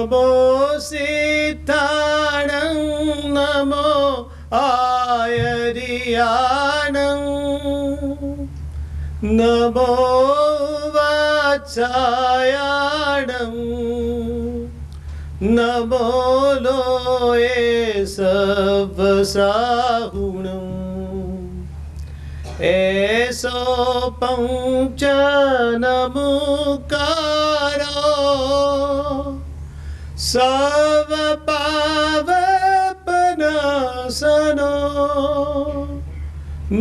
नमो सिद्धाणं नमो आयर्याणं नमो वात्सायाणं नमो लोये सवसाहुणं एसो पंच नमुकारो सव पावपनासनो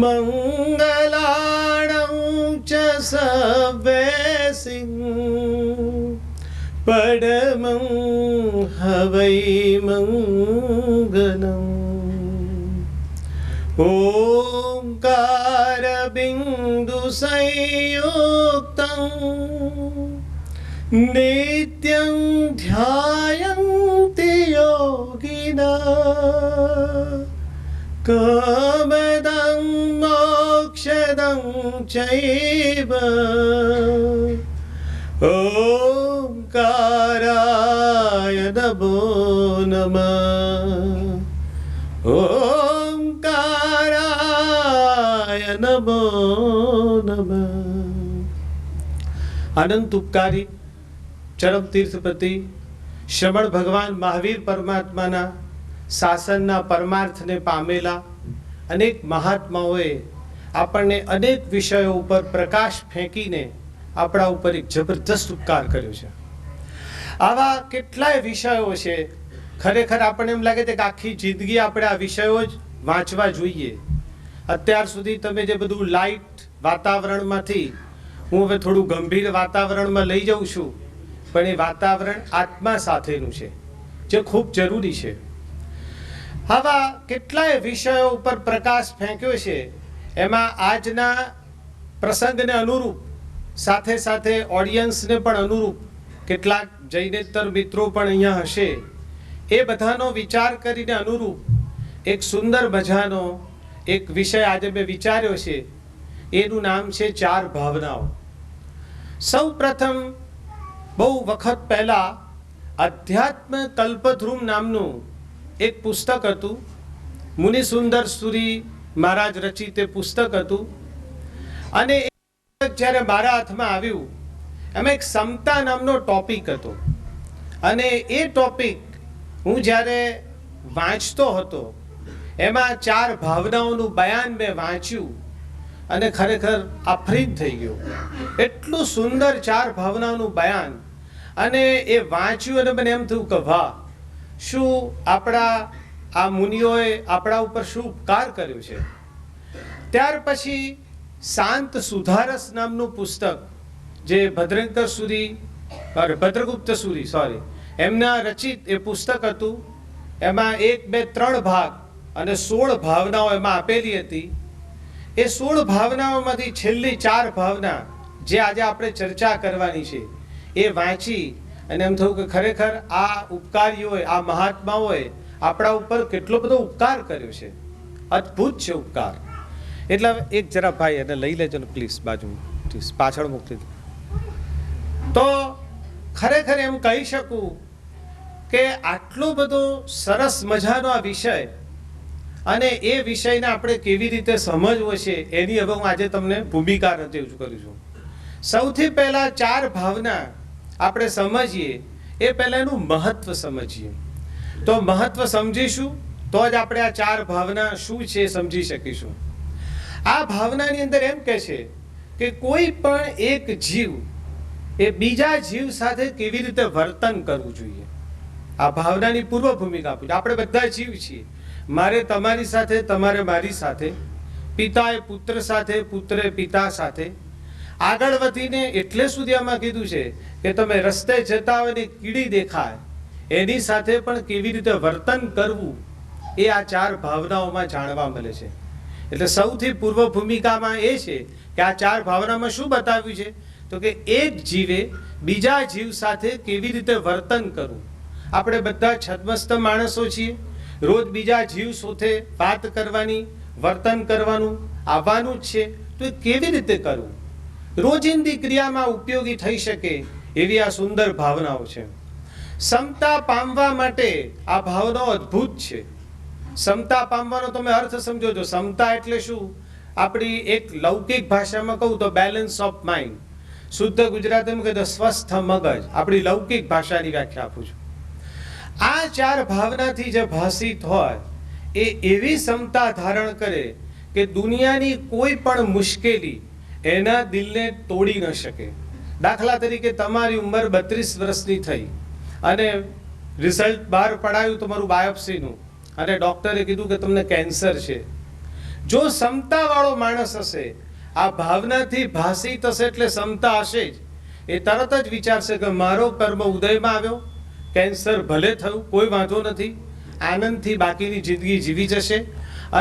मंगलाणं च सवेसिं परमं हवै मंगलम् ओंकार बिंदु संयुक्तं नित्यं ध्यायन्ति योगिनः कामदं मोक्षदं चैव ओंकाराय नमो नमः। ओंकाराय नमो नमः। अनंत उपकारी चरम तीर्थपति श्रवण भगवान महावीर परमात्माना शासनना परमार्थने पामेला अनेक महात्माओए આપણને અનેક વિષયો ઉપર પ્રકાશ ફેંકીને આપણા ઉપર એક જબરદસ્ત ઉપકાર કર્યો છે। આવા કેટલાય વિષયો છે, ખરેખર આપણને એમ લાગે છે કે આખી જિંદગી આપણે આ વિષયો જ વાંચવા જોઈએ। અત્યાર સુધી તમે જે બધું લાઇટ વાતાવરણમાંથી હું હવે થોડું ગંભીર વાતાવરણમાં લઈ જાઉં છું, પણ એ વાતાવરણ આત્મા સાથેનું છે જે ખૂબ જરૂરી છે। આવા કેટલાય વિષયો ઉપર પ્રકાશ ફેંક્યો છે। એમાં આજના પ્રસંગને અનુરૂપ સાથે સાથે ઓડિયન્સને પણ અનુરૂપ કેટલાક જૈનેતર મિત્રો પણ અહીંયા હશે, એ બધાનો વિચાર કરીને અનુરૂપ એક સુંદર મજાનો એક વિષય આજે મેં વિચાર્યો છે। એનું નામ છે ચાર ભાવનાઓ। સૌ પ્રથમ બહુ વખત પહેલા અધ્યાત્મ કલ્પદ્રુમ નામનું એક પુસ્તક હતું, મુનિસુંદર સુરી મહારાજ રચિત એ પુસ્તક હતું। અને એ પુસ્તક જ્યારે મારા હાથમાં આવ્યું એમાં એક સમતા નામનો ટોપિક હતો, અને એ ટોપિક હું જ્યારે વાંચતો હતો એમાં ચાર ભાવનાઓનું બયાન મેં વાંચ્યું અને ખરેખર આફરીન થઈ ગયો। એટલું સુંદર ચાર ભાવનાઓનું બયાન, અને એ વાંચ્યું અને મને એમ થયું કે વાહ, શું આપણા આ મુનિઓએ આપણા ઉપર શું ઉપકાર કર્યો છે। ત્યાર પછી શાંત સુધારસ નામનું પુસ્તક જે ભદ્રગુપ્ત સુરી એમના રચિત એ પુસ્તક હતું। એમાં 1, 2, 3 ભાગ અને 16 ભાવનાઓ એમાં આપેલી હતી। એ 16 ભાવનાઓમાંથી છેલ્લી 4 ભાવના જે આજે આપણે ચર્ચા કરવાની છે એ વાંચી અને એમ થયું કે ખરેખર આ ઉપકારીઓએ, આ મહાત્માઓએ આપણા ઉપર કેટલો બધો ઉપકાર કર્યો છે, અદ્ભુત છે ઉપકાર। એટલે એક જરા ભાઈ એને લઈ લેજો ને પ્લીઝ, બાજુ પાછળ મૂકી દો। તો ખરેખર એમ કહી શકું કે આટલો બધો સરસ મજાનો આ વિષય, અને એ વિષયને આપણે કેવી રીતે સમજવો છે એની હવે હું આજે તમને ભૂમિકા રજૂ કરું છું। સૌથી પહેલા ચાર ભાવના આપણે સમજીએ એ પહેલા એનું મહત્વ સમજીએ। તો મહત્વ સમજીશું તો જ આપણે આ ચાર ભાવના શું છે સમજી શકીશું। આ ભાવનાની અંદર એમ કહે છે કે કોઈ પણ એક જીવ એ બીજા જીવ સાથે કેવી રીતે વર્તન કરવું જોઈએ। આ ભાવનાની પૂર્વ ભૂમિકા આપું છું। આપણે બધા જીવ છીએ, મારે તમારી સાથે, તમારે મારી સાથે, પિતાએ પુત્ર સાથે, પુત્રે પિતા સાથે। આગળ વધીને એટલે સુધી આમાં કીધું છે કે તમે રસ્તે જતા હોય ને કીડી દેખાય એની સાથે પણ કેવી રીતે વર્તન કરવું એ આ ચાર ભાવનાઓમાં જાણવા મળે છે। એટલે સૌથી પૂર્વ ભૂમિકામાં એ છે કે આ ચાર ભાવનામાં શું બતાવ્યું છે તો કે એક જીવે બીજા જીવ સાથે કેવી રીતે વર્તન કરવું। આપણે બધા છદ્મસ્ત માણસો છીએ, રોજ બીજા જીવ સાથે વાત કરવાની, વર્તન કરવાનું, આવવાનું જ છે, તો એ કેવી રીતે કરવું, રોજિંદી ક્રિયામાં ઉપયોગી થઈ શકે એવી આ સુંદર ભાવનાઓ છે। સમતા પામવા માટે આ ભાવનાઓ અદ્ભુત છે. સમતા પામવાનો તમે અર્થ સમજો છો. સમતા એટલે શું? આપણી એક લૌકિક ભાષામાં કહું તો બેલેન્સ ઓફ માઇન્ડ, શુદ્ધ ગુજરાતીમાં કહે તો સ્વસ્થ મગજ, આપણી લૌકિક ભાષાની વ્યાખ્યા આપું છું. આ ચાર ભાવનાથી જે ભાષિત હોય એ એવી ક્ષમતા ધારણ કરે કે દુનિયાની કોઈ પણ મુશ્કેલી એના દિલને તોડી ન શકે. દાખલા તરીકે તમારી ઉંમર 32 વર્ષની થઈ અને રિઝલ્ટ બહાર પડાયું તમારું બાયોપ્સીનું અને ડૉક્ટરે કીધું કે તમને કેન્સર છે. જો ક્ષમતાવાળો માણસ હશે, આ ભાવનાથી ભાષિત હશે એટલે ક્ષમતા હશે જ, એ તરત જ વિચારશે કે મારો કર્મ ઉદયમાં આવ્યો, કેન્સર ભલે થયું કોઈ વાંધો નથી, આનંદથી બાકીની જિંદગી જીવી જશે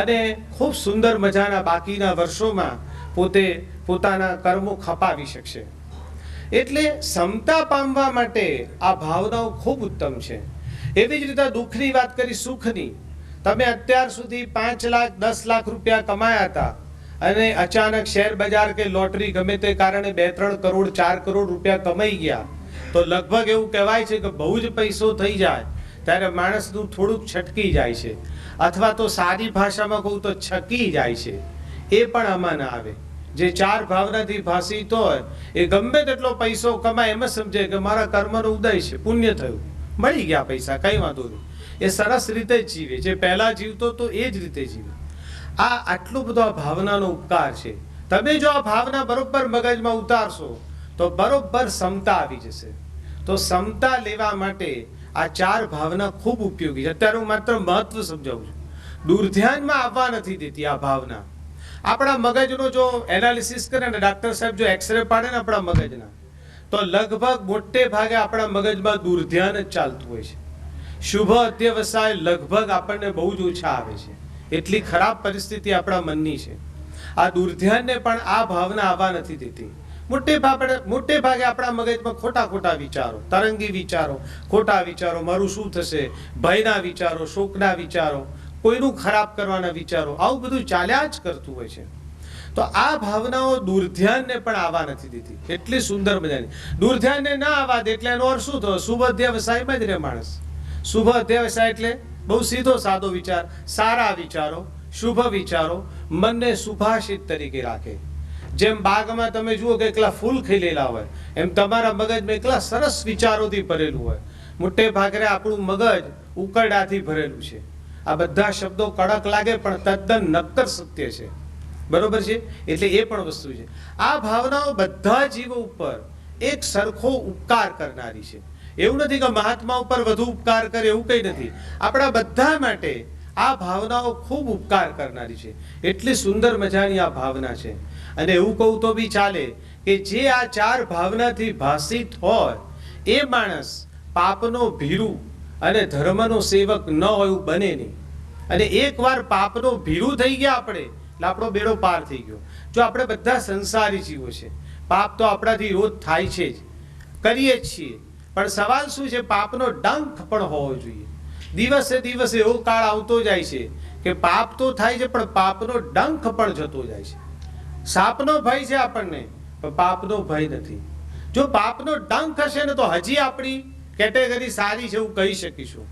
અને ખૂબ સુંદર મજાના બાકીના વર્ષોમાં પોતે પોતાના કર્મો ખપાવી શકશે. એટલે ક્ષમતા પામવા માટે આ ભાવનાઓ ખૂબ ઉત્તમ છે. એવી જ રીતે દુઃખની વાત કરી, સુખની. તમે અત્યાર સુધી 5 લાખ 10 લાખ રૂપિયા કમાયા હતા અને અચાનક શેર બજાર કે લોટરી ગમે તે કારણે 2-3 કરોડ 4 કરોડ રૂપિયા કમાઈ ગયા, તો લગભગ એવું કહેવાય છે કે બહુ જ પૈસો થઈ જાય ત્યારે માણસનું થોડુંક છટકી જાય છે, અથવા તો સારી ભાષામાં કહું તો છકી જાય છે. એ પણ આમાં ના આવે. જે ચાર ભાવનાથી ભાષિત હોય એ ગમે તેટલો પૈસો કમાય એમ જ સમજે કે મારા કર્મનો ઉદય છે, પુણ્ય થયું, મળી ગયા પૈસા, કઈ વાંધો નહીં. એ સરસ રીતે જ જીવે. જે પહેલા જીવતો તો એ જ રીતે જીવે. આ આટલું બધો આ ભાવનાનો ઉપકાર છે. તમે જો આ ભાવના બરોબર મગજમાં ઉતારશો તો બરોબર ક્ષમતા આવી જશે. તો ક્ષમતા લેવા માટે આ ચાર ભાવના ખૂબ ઉપયોગી છે. અત્યારે હું માત્ર મહત્વ સમજાવું છું. દુર્ધ્યાનમાં આવવા નથી દેતી આ ભાવના. આપણા મગજનો જો એનાલિસિસ કરે ને ડાક્ટર સાહેબ, જો એક્સરે પાડે ને આપણા મગજના, તો લગભગ મોટે ભાગે આપણા મગજમાં દુર્ધ્યાન જ ચાલતું હોય છે. શુભ અધ્યવસાય લગભગ આપણને બહુ જ ઓછા આવે છે. એટલી ખરાબ પરિસ્થિતિ આપણા મનની છે. આ દુર્ધ્યાનને પણ આ ભાવના આવવા નથી દેતી. મોટે ભાગે આપણા મગજમાં ખોટા વિચારો, તરંગી વિચારો, ખોટા વિચારો, મારું શું થશે, ભયના વિચારો, શોકના વિચારો, કોઈનું ખરાબ કરવાના વિચારો, આવું બધું ચાલ્યા જ કરતું હોય છે. તો આ ભાવનાઓ દુર્ધ્યાનને પણ આવવા નથી દેતી. એટલી સુંદર મજાની. દુર્ધ્યાનને ના આવવા દે એટલે એનો અર્થ શું થયો? શુભ અધ્યવસાયમાં જ રહે માણસ. શુભ અધ્યવસાય એટલે બહુ સીધો સાદો વિચાર, સારા વિચારો, શુભ વિચારો, મનને સુભાષિત તરીકે રાખે. જેમ બાગમાં તમે જુઓ કે એકલા ફૂલ ખીલેલા હોય, એમ તમારા મગજમાં એકલા સરસ વિચારોથી ભરેલું હોય. મોટે ભાગે આપણું મગજ ઉકરડાથી ભરેલું છે. આ બધા શબ્દો કડક લાગે પણ તદ્દન નક્કર સત્ય છે. બરોબર છે? એટલે એ પણ વસ્તુ છે. આ ભાવનાઓ બધા જીવો ઉપર એક સરખો ઉપકાર કરનારી છે. એવું નથી કે મહાત્મા ઉપર વધુ ઉપકાર કરે, એવું કંઈ નથી. આપણા બધા માટે આ ભાવનાઓ ખૂબ ઉપકાર કરનારી છે. એટલી સુંદર મજાની આ ભાવના છે. અને એવું કહું તો બી ચાલે કે જે આ ચાર ભાવનાથી ભાષિત હોય એ માણસ પાપનો ભીરુ અને ધર્મનો સેવક ન હોય એવું બને નહીં. અને એકવાર પાપનો ભીરુ થઈ ગયા આપણે એટલે આપણો બેડો પાર થઈ ગયો. જો આપણે બધા સંસારી જીવો છે, પાપ તો આપણાથી રોજ થાય છે જ, કરીએ જ છીએ, પણ સવાલ શું છે? પાપનો ડંખ પણ હોવો જોઈએ. દિવસે દિવસે એવો કાળ આવતો જાય છે કે પાપ તો થાય છે પણ પાપનો ડંખ પણ જતો જાય છે. સાપનો ભય છે આપણને, પણ પાપનો ભય નથી. જો પાપનો ડંખ હશે ને તો હજી આપણી કેટેગરી સારી છે એવું કહી શકીશું.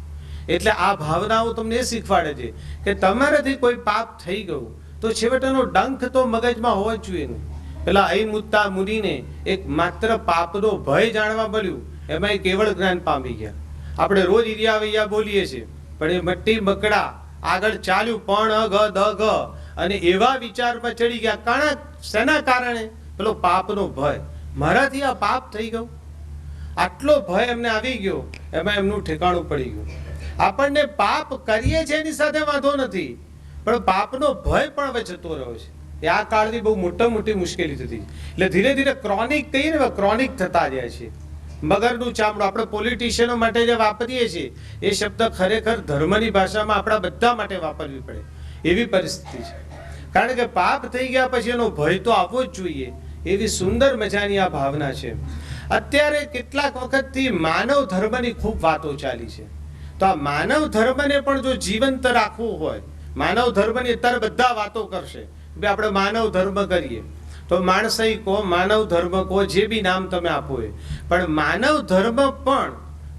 એટલે આ ભાવનાઓ તમને એ શીખવાડે છે કે તમારાથી કોઈ પાપ થઈ ગયું તો છેવટેનો ડંખ તો મગજમાં હોવો જ જોઈએ. પેલા અહિમુત્તા મુનિને એક માત્ર પાપનો ભય જાણવા મળ્યું, એમાં એ કેવળ જ્ઞાન પામી ગયા. આપણે રોજ ઈરિયા વૈયા બોલીએ છીએ, પણ એ મટ્ટી મકડા આગળ ચાલ્યું પણ અઘ દઘ અને એવા વિચારમાં ચડી ગયા. શેના કારણે? પેલો પાપનો ભય. મારાથી આ પાપ થઈ ગયું, આટલો ભય એમને આવી ગયો, એમાં એમનું ઠેકાણું પડી ગયું. આપણને પાપ કરીએ છીએ એની સાથે વાંધો નથી, પણ પાપનો ભય પણ હવે જતો રહ્યો છે. એ આ કાળની બહુ મોટી મુશ્કેલી થતી. એટલે ધીરે ધીરે ક્રોનિક કહીએ ને, ક્રોનિક થતા જાય છે. મગરનું ચામડું આપણે પોલિટિશિયનો માટે જે વાપરીએ છીએ એ શબ્દ ખરેખર ધર્મની ભાષામાં આપણા બધા માટે વાપરવી પડે એવી પરિસ્થિતિ છે. કારણ કે પાપ થઈ ગયા પછી એનો ભય તો આવવો જ જોઈએ. એવી સુંદર મજાની આ ભાવના છે. અત્યારે કેટલાક વખતથી માનવ ધર્મની ખૂબ વાતો ચાલી છે. તો આ માનવ ધર્મને પણ જો જીવંત રાખવું હોય, માનવ ધર્મની અત્યારે બધા વાતો કરશે કે આપણે માનવ ધર્મ કરીએ, તો માણસાઈ કહો, માનવ ધર્મ કહો, જે બી નામ તમે આપો એ, પણ માનવ ધર્મ પણ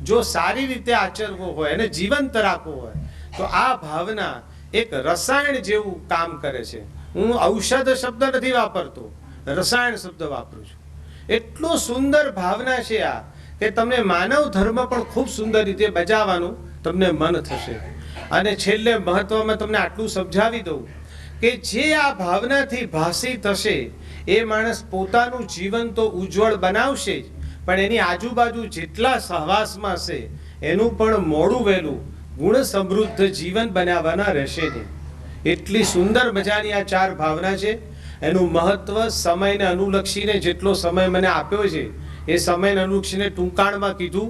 જો સારી રીતે આચરવો હોય અને જીવંત રાખવો હોય તો આ ભાવના એક રસાયણ જેવું કામ કરે છે. હું ઔષધ શબ્દ નથી વાપરતો, રસાયણ શબ્દ વાપરું છું. એટલો સુંદર ભાવના છે આ કે તમને માનવ ધર્મ પણ ખૂબ સુંદર રીતે બજાવવાનું તમને મન થશે. અને છેલ્લે મહત્વમાં તમને આટલું સમજાવી દઉં કે જે આ ભાવનાથી ભાસી થશે એ માણસ પોતાનું જીવન તો ઉજ્જવળ બનાવશે જ, પણ એની આજુબાજુ જેટલા સહવાસમાં હશે એનું પણ મોડું વહેલું ગુણ સમૃદ્ધ જીવન બનાવવાના રહેશે નહીં. એટલી સુંદર મજાની આ 4 ભાવના છે. એનું મહત્વ સમયને અનુલક્ષીને જેટલો સમય મને આપ્યો છે એ સમયને અનુલક્ષીને ટૂંકાણમાં કીધું.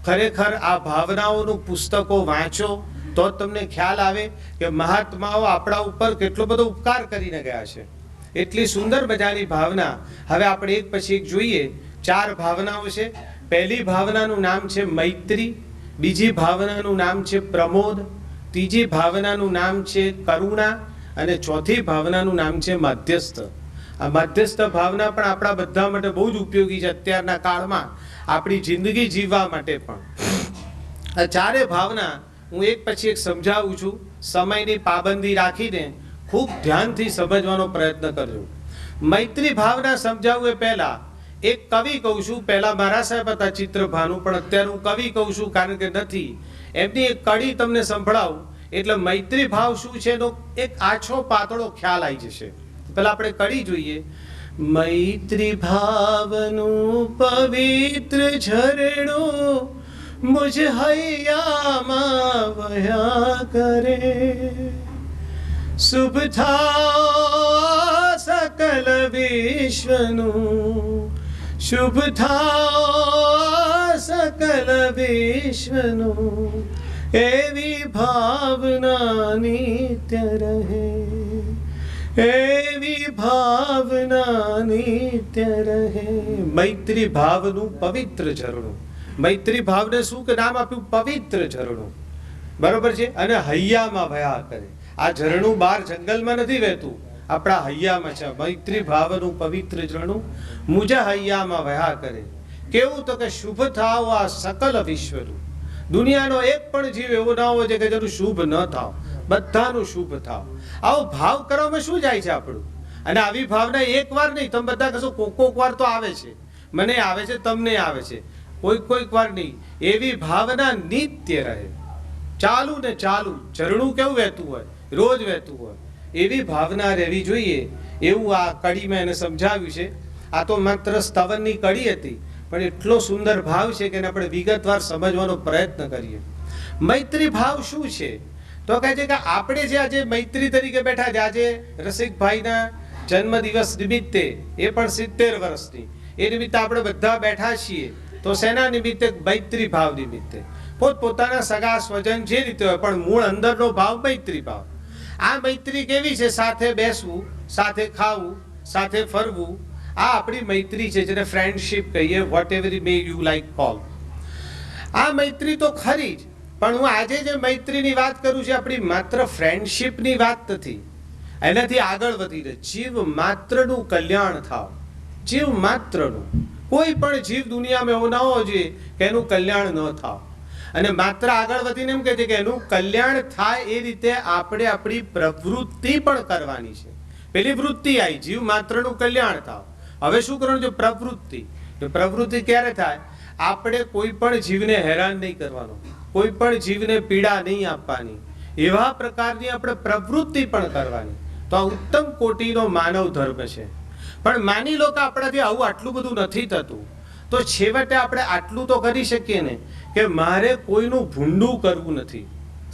ખરેખર આ ભાવનાઓનું પુસ્તકો વાંચો તો જ તમને ખ્યાલ આવે કે મહાત્માઓ આપણા ઉપર કેટલો બધો ઉપકાર કરીને ગયા છે. એટલી સુંદર મજાની ભાવના. હવે આપણે એક પછી એક જોઈએ. 4 ભાવનાઓ છે. પહેલી ભાવનાનું નામ છે મૈત્રી, બીજી ભાવનાનું નામ છે પ્રમોદ, ત્રીજી ભાવનાનું નામ છે કરુણા અને ચોથી ભાવનાનું નામ છે મધ્યસ્થ. આ મધ્યસ્થ ભાવના પણ આપણા બધા માટે બહુ જ ઉપયોગી છે અત્યારના કાળમાં, આપણી જિંદગી જીવવા માટે પણ. આ 4 ભાવના હું એક પછી એક સમજાવું છું. સમયની પાબંદી રાખીને ખૂબ ધ્યાનથી સમજવાનો પ્રયત્ન કરજો. મૈત્રી ભાવના સમજાવવું એ પહેલા એક કવિ કહું છું. પહેલા મારા સાહેબ હતા ચિત્રભાનુ, પણ અત્યારે હું કવિ કહું છું કારણ કે નથી. એમની એક કડી તમને સંભળાવું એટલે મૈત્રી ભાવ શું છે એનો એક આછો પાતળો ખ્યાલ આવી જશે. પહેલા આપણે કડી જોઈએ. મૈત્રી ભાવનું પવિત્ર ઝરણું મુજ હૈયામાં વહ્યા કરે, શુભ થા સકલ વિશ્વનું, શુભ થા સકલ વિશ્વનું, એવી ભાવના નિત્ય રહે, એવી ભાવના નિત્ય રહે. મૈત્રી ભાવનું પવિત્ર ઝરણું. મૈત્રી ભાવને શું કે નામ આપ્યું? પવિત્ર ઝરણું. બરોબર છે. અને હૈયામાં વહ્યા કરે. આ ઝરણું બહાર જંગલમાં નથી વહેતું, આપણા હૈયામાં છે. મૈત્રી ભાવનું પવિત્ર ઝરણું મુજ હૈયામાં વહ્યા કરે. કેવું? તો કે શુભ થાવ આ સકલ વિશ્વનું. દુનિયાનો એક પણ જીવ એવો ના હોય છે કે જેનું શુભ ન થાવ, બધાનું શુભ થાવ. આવો ભાવ કરવામાં શું જાય છે આપણું? અને આવી ભાવના એક વાર નહીં, તમે બધા કશો કોક વાર તો આવે છે, મને આવે છે, તમને આવે છે, કોઈક વાર નહીં. એવી ભાવના નિત્ય રહે, ચાલુ ને ચાલુ. ઝરણું કેવું વહેતું હોય? રોજ વહેતું હોય. એવી ભાવના રહેવી જોઈએ. એવું આ કડીમાં એને સમજાવ્યું છે. આ તો માત્ર સ્તવનની કડી હતી, પણ એટલો સુંદર ભાવ છે કે એને આપણે વિગતવાર સમજવાનો પ્રયત્ન કરીએ. મૈત્રી ભાવ શું છે? તો કહે છે કે આપણે જે આજે મૈત્રી તરીકે બેઠા છે, આજે રસિકભાઈના જન્મદિવસ નિમિત્તે, એ પણ 70 વર્ષની, એ નિમિત્તે આપણે બધા બેઠા છીએ. તો શેના નિમિત્તે? મૈત્રી ભાવ નિમિત્તે. પોતપોતાના સગા સ્વજન જે રીતે હોય, પણ મૂળ અંદરનો ભાવ મૈત્રી ભાવ. આ મૈત્રી કેવી છે? સાથે બેસવું, સાથે ખાવું, સાથે ફરવું. આ આપણી મૈત્રી છે, જેને ફ્રેન્ડશિપ કહીએ, whatever may you like call. આ મૈત્રી તો ખરી જ, પણ હું આજે જે મૈત્રીની વાત કરું છું આપણી માત્ર ફ્રેન્ડશિપની વાત નથી, એનાથી આગળ વધીને જીવ માત્રનું કલ્યાણ થાવ. જીવ માત્રનું. કોઈ પણ જીવ દુનિયામાં એવો ના હોવો જોઈએ કે એનું કલ્યાણ ન થાવ. અને માત્ર આગળ વધીને એમ કહે છે કે એનું કલ્યાણ થાય એ રીતે આપણે આપણી પ્રવૃત્તિ પણ કરવાની છે. પેલી વૃત્તિ આવી, જીવ માત્રનું કલ્યાણ થાવ. હવે શું કરવાનું છે? પ્રવૃત્તિ. પ્રવૃત્તિ ક્યારે થાય? આપણે કોઈ પણ જીવને હેરાન નહીં કરવાનો, કોઈ પણ જીવને પીડા નહીં આપવાની, એવા પ્રકારની આપણે પ્રવૃત્તિ પણ કરવાની. તો આ ઉત્તમ કોટીનો માનવ ધર્મ છે. પણ માની લો કે આપણાથી આવું આટલું બધું નથી થતું, તો છેવટે આપણે આટલું તો કરી શકીએ ને કે મારે કોઈનું ભૂંડું કરવું નથી.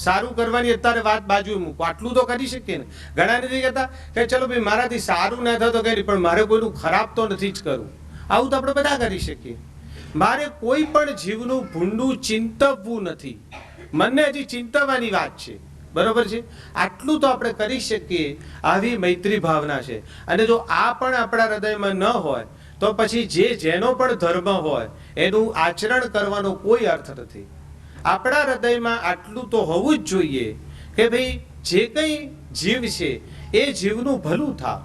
સારું કરવાની અત્યારે વાત બાજુ મૂકો, આટલું તો કરી શકીએ ને. ઘણા નથી કહેતા કે ચલો ભાઈ મારાથી સારું ના થાય તો કરી, પણ મારે કોઈનું ખરાબ તો નથી જ કરવું. આવું તો આપણે બધા કરી શકીએ. મારે કોઈ પણ જીવનું ભૂંડું ચિંતવવું નથી. મને હજી ચિંતવવાની વાત છે. બરોબર છે? આટલું તો આપણે કરી શકીએ. આવી મૈત્રી ભાવના છે. અને જો આ પણ આપણા હૃદયમાં ન હોય તો પછી જેનો પણ ધર્મ હોય એનું આચરણ કરવાનો કોઈ અર્થ નથી. આપણા હૃદયમાં આટલું તો હોવું જ જોઈએ કે ભાઈ જે કંઈ જીવ છે એ જીવનું ભલું થાવ,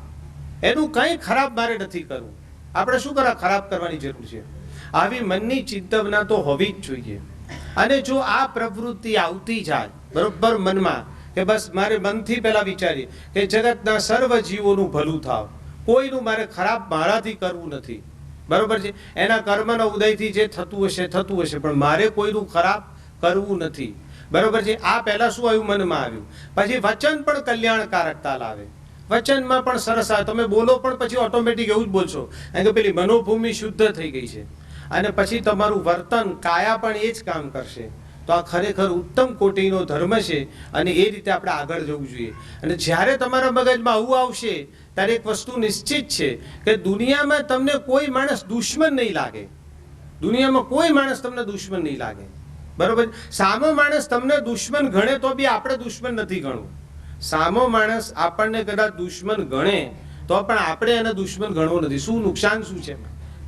એનું કંઈ ખરાબ મારે નથી કરવું. આપણે શું ખરાબ કરવાની જરૂર છે? આવી મનની ચિંતવના તો હોવી જ જોઈએ. અને જો આ પ્રવૃત્તિ આવતી જાય બરોબર મનમાં કે બસ મારે મનથી પહેલા વિચારીએ કે જગતના સર્વ જીવોનું ભલું થાવ, કોઈનું મારે ખરાબ મારાથી કરવું નથી, બરોબર છે, એના કર્મના ઉદયથી જે થતું હશે પણ મારે કોઈનું ખરાબ કરવું નથી, બરોબર છે. આ પહેલા શું આવ્યું? મનમાં આવ્યું. પછી વચન પણ કલ્યાણકારકતા લાવે. વચનમાં પણ સરસ આવે, તમે બોલો પણ પછી ઓટોમેટિક એવું જ બોલશો, કારણ કે પેલી મનોભૂમિ શુદ્ધ થઈ ગઈ છે. અને પછી તમારું વર્તન કાયા પણ એ જ કામ કરશે. તો આ ખરેખર ઉત્તમ કોટીનો ધર્મ છે અને એ રીતે આપણે આગળ જવું જોઈએ. અને જ્યારે તમારા મગજમાં આવું આવશે ત્યારે એક વસ્તુ નિશ્ચિત છે કે દુનિયામાં તમને કોઈ માણસ દુશ્મન નહીં લાગે. દુનિયામાં કોઈ માણસ તમને દુશ્મન નહીં લાગે, બરોબર. સામો માણસ તમને દુશ્મન ગણે તો બી આપણે દુશ્મન નથી ગણવું. સામો માણસ આપણને કદાચ દુશ્મન ગણે તો પણ આપણે એને દુશ્મન ગણવો નથી. શું નુકસાન શું છે?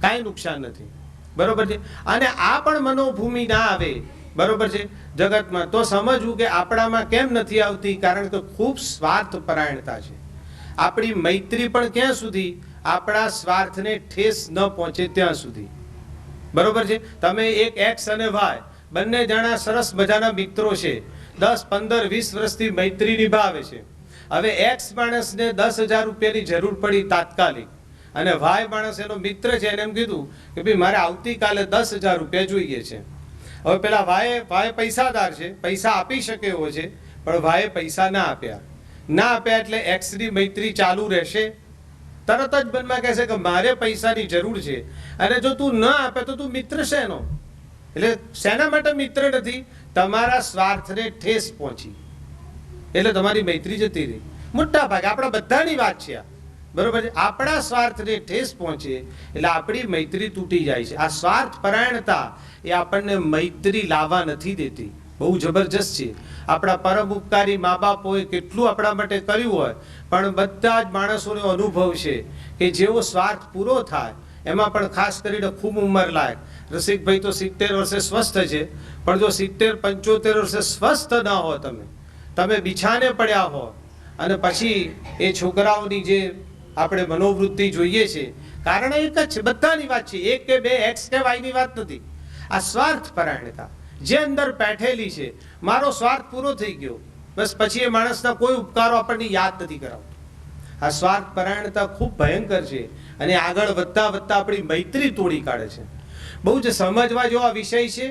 કાંઈ નુકસાન નથી, બરોબર છે. અને આ પણ મનોભૂમિ ના આવે, બરોબર છે, જગતમાં, તો સમજવું કે આપણામાં કેમ નથી આવતી? કારણ કે ખૂબ સ્વાર્થ પરાયણતા છે. આપણી મૈત્રી પણ ક્યાં સુધી? આપણા સ્વાર્થને ઠેસ ન પહોંચે ત્યાં સુધી, બરોબર છે. તમે એક એક્સ અને વાય બંને જણા સરસ મજાના મિત્રો છે, 10, 15, 20 વર્ષથી મૈત્રી નિભાવે છે. હવે એક્સ માણસને 10,000 રૂપિયાની જરૂર પડી તાત્કાલિક, અને વાય માણસ એનો મિત્ર છે, એને એમ કીધું કે ભાઈ મારે આવતીકાલે 10,000 રૂપિયા જોઈએ છે. હવે પેલા વાય પૈસાદાર છે, પૈસા આપી શકે એવો છે, પણ વાયે પૈસા ના આપ્યા એટલે એક્સની મૈત્રી ચાલુ રહેશે. તરત જ મનમાં કહેશે કે મારે પૈસાની જરૂર છે, અને જો તું ન આપે તો તું મિત્ર છે એનો. એટલે શેના માટે મિત્ર નથી? તમારા સ્વાર્થને ઠેસ પહોંચી એટલે તમારી મૈત્રી જતી રહી. મોટા ભાગે આપણા બધાની વાત છે આ, બરોબર છે. આપણા સ્વાર્થને ઠેસ પહોંચે એટલે આપણી મૈત્રી તૂટી જાય છે. આ સ્વાર્થ પરાયણતા એ આપણને મૈત્રી લાવવા નથી દેતી. બહુ જબરજસ્ત છે. આપણા પરમ ઉપકારી મા બાપોએ કેટલું આપણા માટે કર્યું હોય, પણ બધા જ માણસોનો અનુભવ છે કે જેવો સ્વાર્થ પૂરો થાય, એમાં પણ ખાસ કરીને ખૂબ ઉંમર લાયક, રસિકભાઈ તો 70 વર્ષે સ્વસ્થ છે, પણ જો 70-75 વર્ષે સ્વસ્થ ન હો, તમે બિછાને પડ્યા હો, અને પછી એ છોકરાઓની જે આપણે મનોવૃત્તિ જોઈએ છે, કારણ એક જ છે, બધાની વાત છે, એક કે બે, એક્સ કે વાયની વાત નથી. આ સ્વાર્થ પરાયણતા જે અંદર બેઠેલી છે, મારો સ્વાર્થ પૂરો થઈ ગયો, બસ પછી એ માણસના કોઈ ઉપકારો આપણને યાદ નથી કરાવતો. આ સ્વાર્થ પરાયણતા ખૂબ ભયંકર છે અને આગળ વધતા વધતા આપણી મૈત્રી તોડી કાઢે છે. બહુ જ સમજવા જેવો વિષય છે,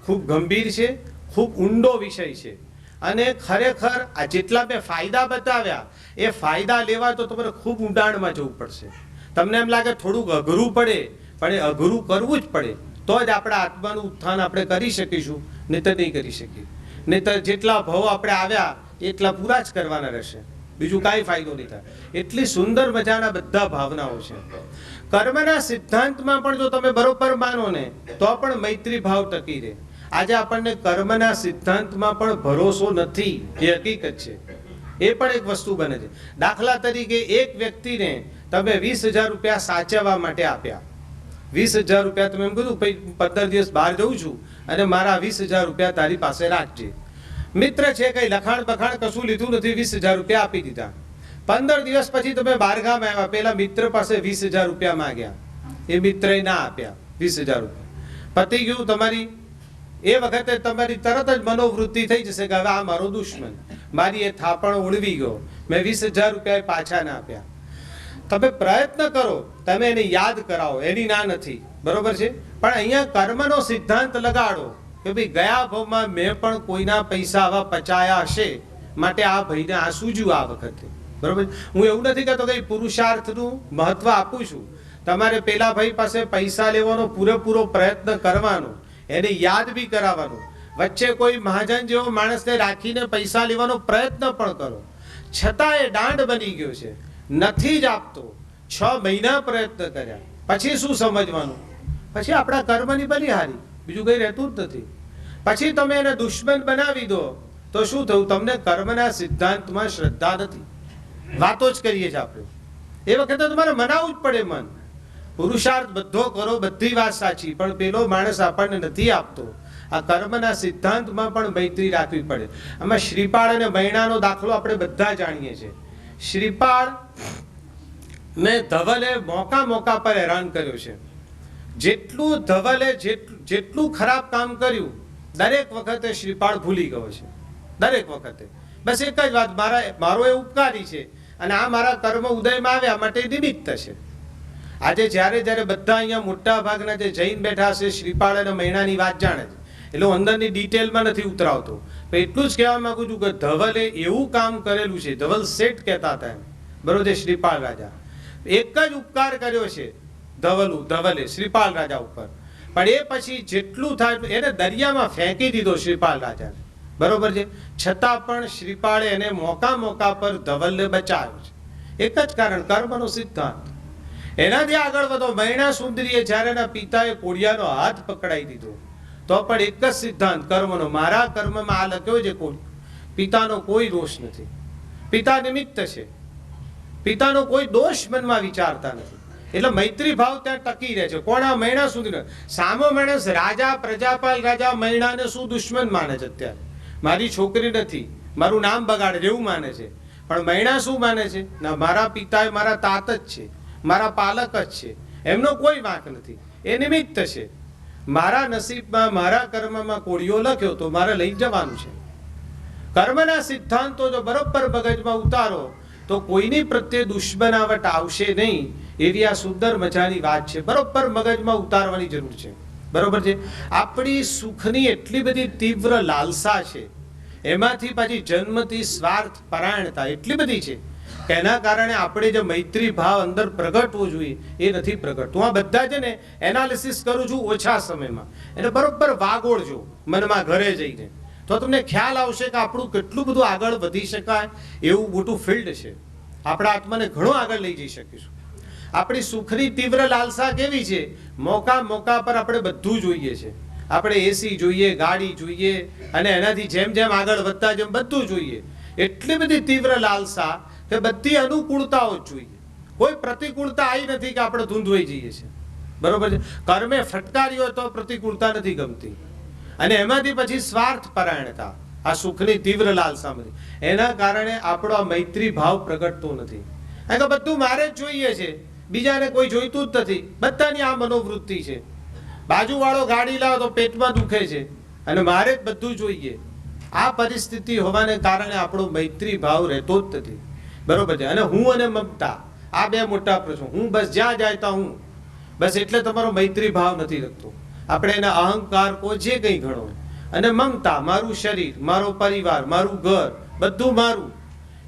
ખૂબ ગંભીર છે, ખૂબ ઊંડો વિષય છે. અને ખરેખર આ જેટલા મેં ફાયદા બતાવ્યા, એ ફાયદા લેવા તો તમારે ખૂબ ઊંડાણમાં જવું પડશે. તમને એમ લાગે થોડુંક અઘરું પડે, પણ એ અઘરું કરવું જ પડે, તો જ આપણા આત્માનું ઉત્થાન આપણે કરી શકીશું, નહીંતર નહીં કરી શકીએ. નહીંતર જેટલા ભાવ આપણે આવ્યા એટલા પૂરા જ કરવાના રહેશે, બીજું કાંઈ ફાયદો નહીં થાય. એટલી સુંદર મજાના બધા ભાવનાઓ છે. કર્મના સિદ્ધાંતમાં પણ જો તમે બરોબર માનો ને તો પણ મૈત્રી ભાવ ટકી રહે. આજે આપણને કર્મના સિદ્ધાંતમાં પણ ભરોસો નથી, એ હકીકત છે. એ પણ એક વસ્તુ બને છે. દાખલા તરીકે એક વ્યક્તિને તમે 20,000 રૂપિયા સાચવવા માટે આપ્યા. 20,000 રૂપિયા તમે એમ કીધું 15 દિવસ બહાર જઉં છું અને મારા 20,000 રૂપિયા તારી પાસે રાખજે. મિત્ર છે, કઈ લખાણ બખાણ કશું લીધું નથી, 20,000 રૂપિયા આપી દીધા. 15 દિવસ પછી તમે બહારગામ આવ્યા, પેલા મિત્ર પાસે 20,000 રૂપિયા માંગ્યા, એ મિત્રએ ના આપ્યા 20,000 રૂપિયા. પતી ગયું તમારી. એ વખતે તમારી તરત જ મનોવૃત્તિ થઈ જશે કે હવે આ મારો દુશ્મન, મારી એ થાપણ ઓળવી ગયો, મેં 20,000 રૂપિયા પાછા ના આપ્યા. તમે પ્રયત્ન કરો, તમે એને યાદ કરાવો, એની ના નથી, બરોબર છે. પણ અહીંયા કર્મનો સિદ્ધાંત લગાડો કે ભાઈ ગયા ભાવમાં મેં પણ કોઈના પૈસા આવા પચાયા હશે, માટે આ ભાઈને આ સૂજ્યું આ વખતે, બરોબર. હું એવું નથી કહેતો કે પુરુષાર્થનું મહત્વ આપું છું. તમારે પેલા ભાઈ પાસે પૈસા લેવાનો પૂરેપૂરો પ્રયત્ન કરવાનો, એને યાદ બી કરાવવાનું. વચ્ચે કોઈ મહાજન જેવો માણસને રાખીને પૈસા લેવાનો પ્રયત્ન પણ કરો, છતાં એ દાંડ બની ગયો છે, નથી જ આપતો. 6 મહિના પ્રયત્ન કર્યા, પછી શું સમજવાનું? પછી આપણા કર્મની બલિહારી, બીજું કઈ રહેતું જ નથી. પછી તમે એને દુશ્મન બનાવી દો તો શું થયું? તમને કર્મના સિદ્ધાંતમાં શ્રદ્ધા નથી. વાતો જ કરીએ છીએ આપણે. એ વખતે તમારે મનાવવું જ પડે મન. પુરુષાર્થ બધો કરો, બધી વાત સાચી, પણ પેલો માણસ આપણને નથી આપતો. આ કર્મના સિદ્ધાંતમાં પણ મૈત્રી રાખવી પડે. આમાં શ્રીપાળ અને મૈણાનો દાખલો આપણે બધા જાણીએ છીએ. શ્રીપાળ ને ધવલે મોકા પર હેરાન કર્યો છે. જેટલું ધવલે જેટલું ખરાબ કામ કર્યું દરેક વખતે શ્રીપાળ ભૂલી ગયો છે, દરેક વખતે બસ એક જ વાત, મારો એ ઉપકારી છે અને આ મારા કર્મ ઉદયમાં આવ્યા માટે નિમિત્ત છે. આજે જ્યારે જ્યારે બધા અહીંયા મોટા ભાગના જે જૈન બેઠા છે શ્રીપાળ અને મૈણાની વાત જાણે છે, એટલે હું અંદરની ડિટેલમાં નથી ઉતરાવતો, પણ એટલું જ કહેવા માંગુ છું કે ધવલે એવું કામ કરેલું છે, ધવલ શેઠ કહેતા હતા એમ, બરોબર, શ્રીપાળ રાજા એક જ ઉપકાર કર્યો છે ધવલે શ્રીપાળ રાજા ઉપર, પણ એ પછી જેટલું થાય એને દરિયામાં ફેંકી દીધો શ્રીપાળ રાજાને, બરોબર છે, છતાં પણ શ્રીપાળે એને મોકા પર ધવલને બચાવ્યો છે. એક જ કારણ, કર્મનો સિદ્ધાંત. એનાથી આગળ વધો, મૈણા સુંદરીએ જ્યારે એના પિતાએ કોળિયાનો હાથ પકડાઈ દીધો તો પણ એક જ સિદ્ધાંત કર્મનો, મારા કર્મમાં આ લખ્યો છે પિતાનો કોઈ દોષ નથી, પિતા નિમિત્ત છે, પિતાનો કોઈ દોષ મનમાં વિચારતા નથી. એટલે મૈત્રી ભાવ ત્યાં ટકી રહે છે. કોણ? આ મૈણા સુંદરી. સામો માણસ રાજા, પ્રજાપાલ રાજા મૈણાને શું દુશ્મન માને છે અત્યારે, મારી છોકરી નથી, મારું નામ બગાડે એવું માને છે. પણ મૈણા શું માને છે? ના, મારા પિતા મારા તાત જ છે, મારા પાલક જ છે, એમનો કોઈ વાંક નથી, એ નિમિત્ત છે. મારા નસીબમાં, મારા કર્મમાં કોળિયો લખ્યો તો મારે લઈ જવાનું છે. કર્મના સિદ્ધાંતો જો બરોબર મગજમાં ઉતારો તો કોઈની પ્રત્યે દુશ્મનાવટ આવશે નહીં. એવી આ સુંદર મજાની વાત છે, બરોબર મગજમાં ઉતારવાની જરૂર છે, બરોબર છે. આપણી સુખની એટલી બધી તીવ્ર લાલસા છે, એમાંથી પાછી જન્મથી સ્વાર્થ પરાયણતા એટલી બધી છે કે એના કારણે આપણે જે મૈત્રી ભાવ અંદર પ્રગટવો જોઈએ એ નથી પ્રગટ. હું આ બધા છે ને એનાલિસિસ કરું છું ઓછા સમયમાં, એને બરોબર વાગોળજો મનમાં ઘરે જઈને, તો તમને ખ્યાલ આવશે કે આપણું કેટલું બધું આગળ વધી શકાય એવું મોટું ફિલ્ડ છે. આપણા આત્માને ઘણો આગળ લઈ જઈ શકીશું. આપણી સુખની તીવ્ર લાલસા કેવી છે? મોકા પર આપણે બધું જોઈએ છે. આપણે એસી જોઈએ, ગાડી જોઈએ, અને એનાથી જેમ જેમ આગળ વધતા જેમ બધું જોઈએ. એટલી બધી તીવ્ર લાલસા કે બધી અનુકૂળતાઓ જ જોઈએ, કોઈ પ્રતિકૂળતા આવી નથી કે આપણે ધૂંધવાઈ જઈએ છીએ, બરોબર છે. કર્મે ફટકારી હોય તો પ્રતિકૂળતા નથી ગમતી, અને એમાંથી પછી સ્વાર્થ પરાયણતા, આ સુખની તીવ્ર લાલસામાંથી, એના કારણે આપણો આ મૈત્રી ભાવ પ્રગટતો નથી. કારણ કે બધું મારે જ જોઈએ છે, બીજાને કોઈ જોઈતું જ નથી. બધાની આ મનોવૃત્તિ છે. બાજુવાળો ગાડી લાવે તો પેટમાં દુખે છે અને મારે જ બધું જોઈએ. આ પરિસ્થિતિ હોવાને કારણે આપણો મૈત્રી ભાવ રહેતો જ નથી, બરોબર છે. અને હું અને મમતા, આ બે મોટા પ્રશ્નો. હું બસ જ્યાં જાય તો હું બસ, એટલે તમારો મૈત્રી ભાવ નથી રખતો. આપણે એના અહંકાર કો જે કંઈ ગણો, અને મમતા, મારું શરીર, મારો પરિવાર, મારું ઘર, બધું મારું,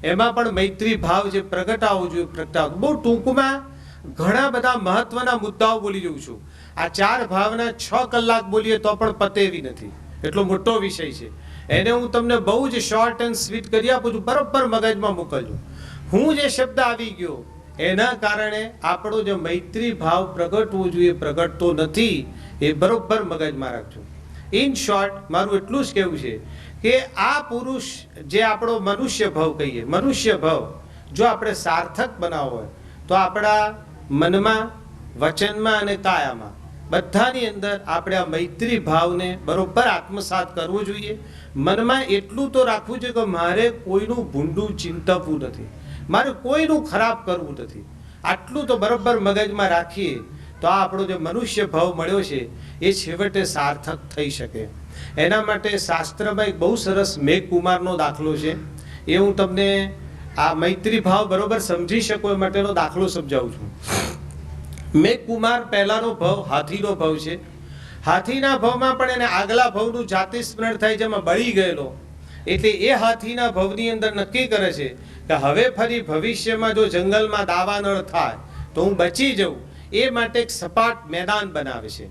એમાં પણ મૈત્રી ભાવ જે પ્રગટાવવો જોઈએ પ્રગટાવો. બહુ ટૂંકમાં ઘણા બધા મહત્વના મુદ્દાઓ બોલી જઉં છું. આ 4 ભાવના 6 કલાક બોલીએ તો પણ પતે એવી નથી, એટલો મોટો વિષય છે. એને હું તમને બહુ જ શોર્ટ એન્ડ સ્વીટ કરી આપું છું, બરોબર મગજમાં મોકલજો. હું જે શબ્દ આવી ગયો એના કારણે આપણો જે મૈત્રી ભાવ પ્રગટવો જોઈએ પ્રગટતો નથી, એ બરોબર મગજમાં રાખજો. ઇન શોર્ટ મારું એટલું જ કહેવું છે કે આ પુરુષ જે આપણો મનુષ્ય ભાવ કહીએ, મનુષ્ય ભાવ જો આપણે સાર્થક બનાવવો હોય તો આપણા મનમાં, વચનમાં અને કાયામાં બધાની અંદર આપણે આ મૈત્રી ભાવને બરોબર આત્મસાત કરવો જોઈએ. મનમાં એટલું તો રાખવું છે કે મારે કોઈનું ભૂંડું ચિંતવવું નથી, મારે કોઈનું ખરાબ કરવું નથી. આટલું તો બરોબર મગજમાં રાખીએ તો આ આપણો જે મનુષ્ય ભાવ મળ્યો છે એ છેવટે સાર્થક થઈ શકે. એના માટે શાસ્ત્રમાં એક બહુ સરસ મેઘકુમારનો દાખલો છે, એ હું તમને આ મૈત્રી ભાવ બરોબર સમજી શકો એ માટેનો દાખલો સમજાવું છું. મેઘકુમાર પહેલાનો ભાવ હાથીનો ભાવ છે. હાથીના ભાવમાં પણ એને આગલા ભાવનું જાતિ સ્મરણ થાય, જેમાં બળી ગયેલો, એટલે એ હાથીના ભાવની અંદર નક્કી કરે છે કે હવે ફરી ભવિષ્યમાં જો જંગલમાં દાવાનળ થાય તો હું બચી જઉં, એ માટે એક સપાટ મેદાન બનાવે છે.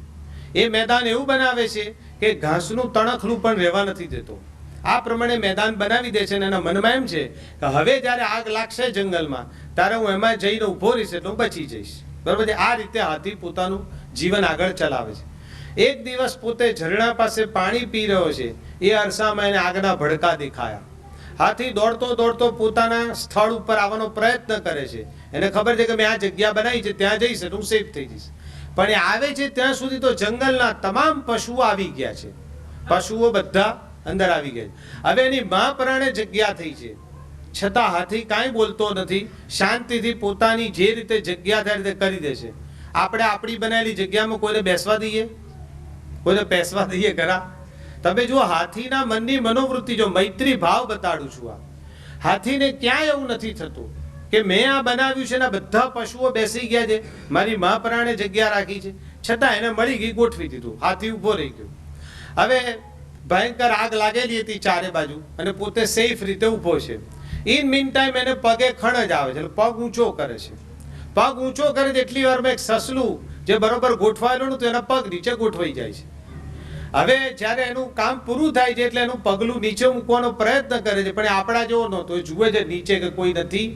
એ મેદાન એવું બનાવે છે કે ઘાસનું તણખલું પણ રહેવા નથી દેતો. આ પ્રમાણે મેદાન બનાવી દે છે, અને એના મનમાં એમ છે કે હવે જ્યારે આગ લાગશે જંગલમાં ત્યારે હું એમાં જઈને ઊભો રહીશ એટલે હું બચી જઈશ, બરોબર છે. આ રીતે હાથી પોતાનું જીવન આગળ ચલાવે છે. એક દિવસ પોતે ઝરણા પાસે પાણી પી રહ્યો છે, એ અરસામાં એને આગના ભડકા દેખાયા. હાથી દોડતો દોડતો પોતાના સ્થળ ઉપર આવવાનો પ્રયત્ન કરે છે. એને ખબર છે કે મેં આ જગ્યા બનાવી છે, ત્યાં જઈશ એટલે હું સેફ થઈ જઈશ. પણ એ આવે છે ત્યાં સુધી તો જંગલના તમામ પશુઓ આવી ગયા છે, પશુઓ બધા અંદર આવી ગયા છે. હવે એની મા પ્રાણે જગ્યા થઈ છે, છતાં હાથી કાંઈ બોલતો નથી, શાંતિથી પોતાની જે રીતે જગ્યા થાય રીતે કરી દે છે. આપણે આપણી બનાવેલી જગ્યામાં કોઈને બેસવા દઈએ? કોઈને બેસવા દઈએ ખરા? તમે જો હાથીના મનની મનોવૃત્તિ જો મૈત્રી ભાવ બતાડું છું. આ હાથીને ક્યાંય એવું નથી થતું કે મેં આ બનાવ્યું છે ને બધા પશુઓ બેસી ગયા છે, મારી મહાપ્રાણે જગ્યા રાખી છે, છતાં એને મળી ગઈ, ગોઠવી દીધું, હાથી ઉભો રહી ગયો. હવે ભયંકર આગ લાગેલી હતી ચારે બાજુ અને પોતે સેફ રીતે ઉભો છે. ઇન મીન ટાઈમ એને પગે ખણ જ આવે છે, પગ ઊંચો કરે છે. પગ ઊંચો કરે એટલી વારમાં એક સસલું જે બરોબર ગોઠવાયેલું નતું એના પગ નીચે ગોઠવાઈ જાય છે. હવે જ્યારે એનું કામ પૂરું થાય છે એટલે એનું પગલું નીચે મૂકવાનો પ્રયત્ન કરે છે, પણ આપણા જેવો નહોતો, એ જુએ છે નીચે કે કોઈ નથી,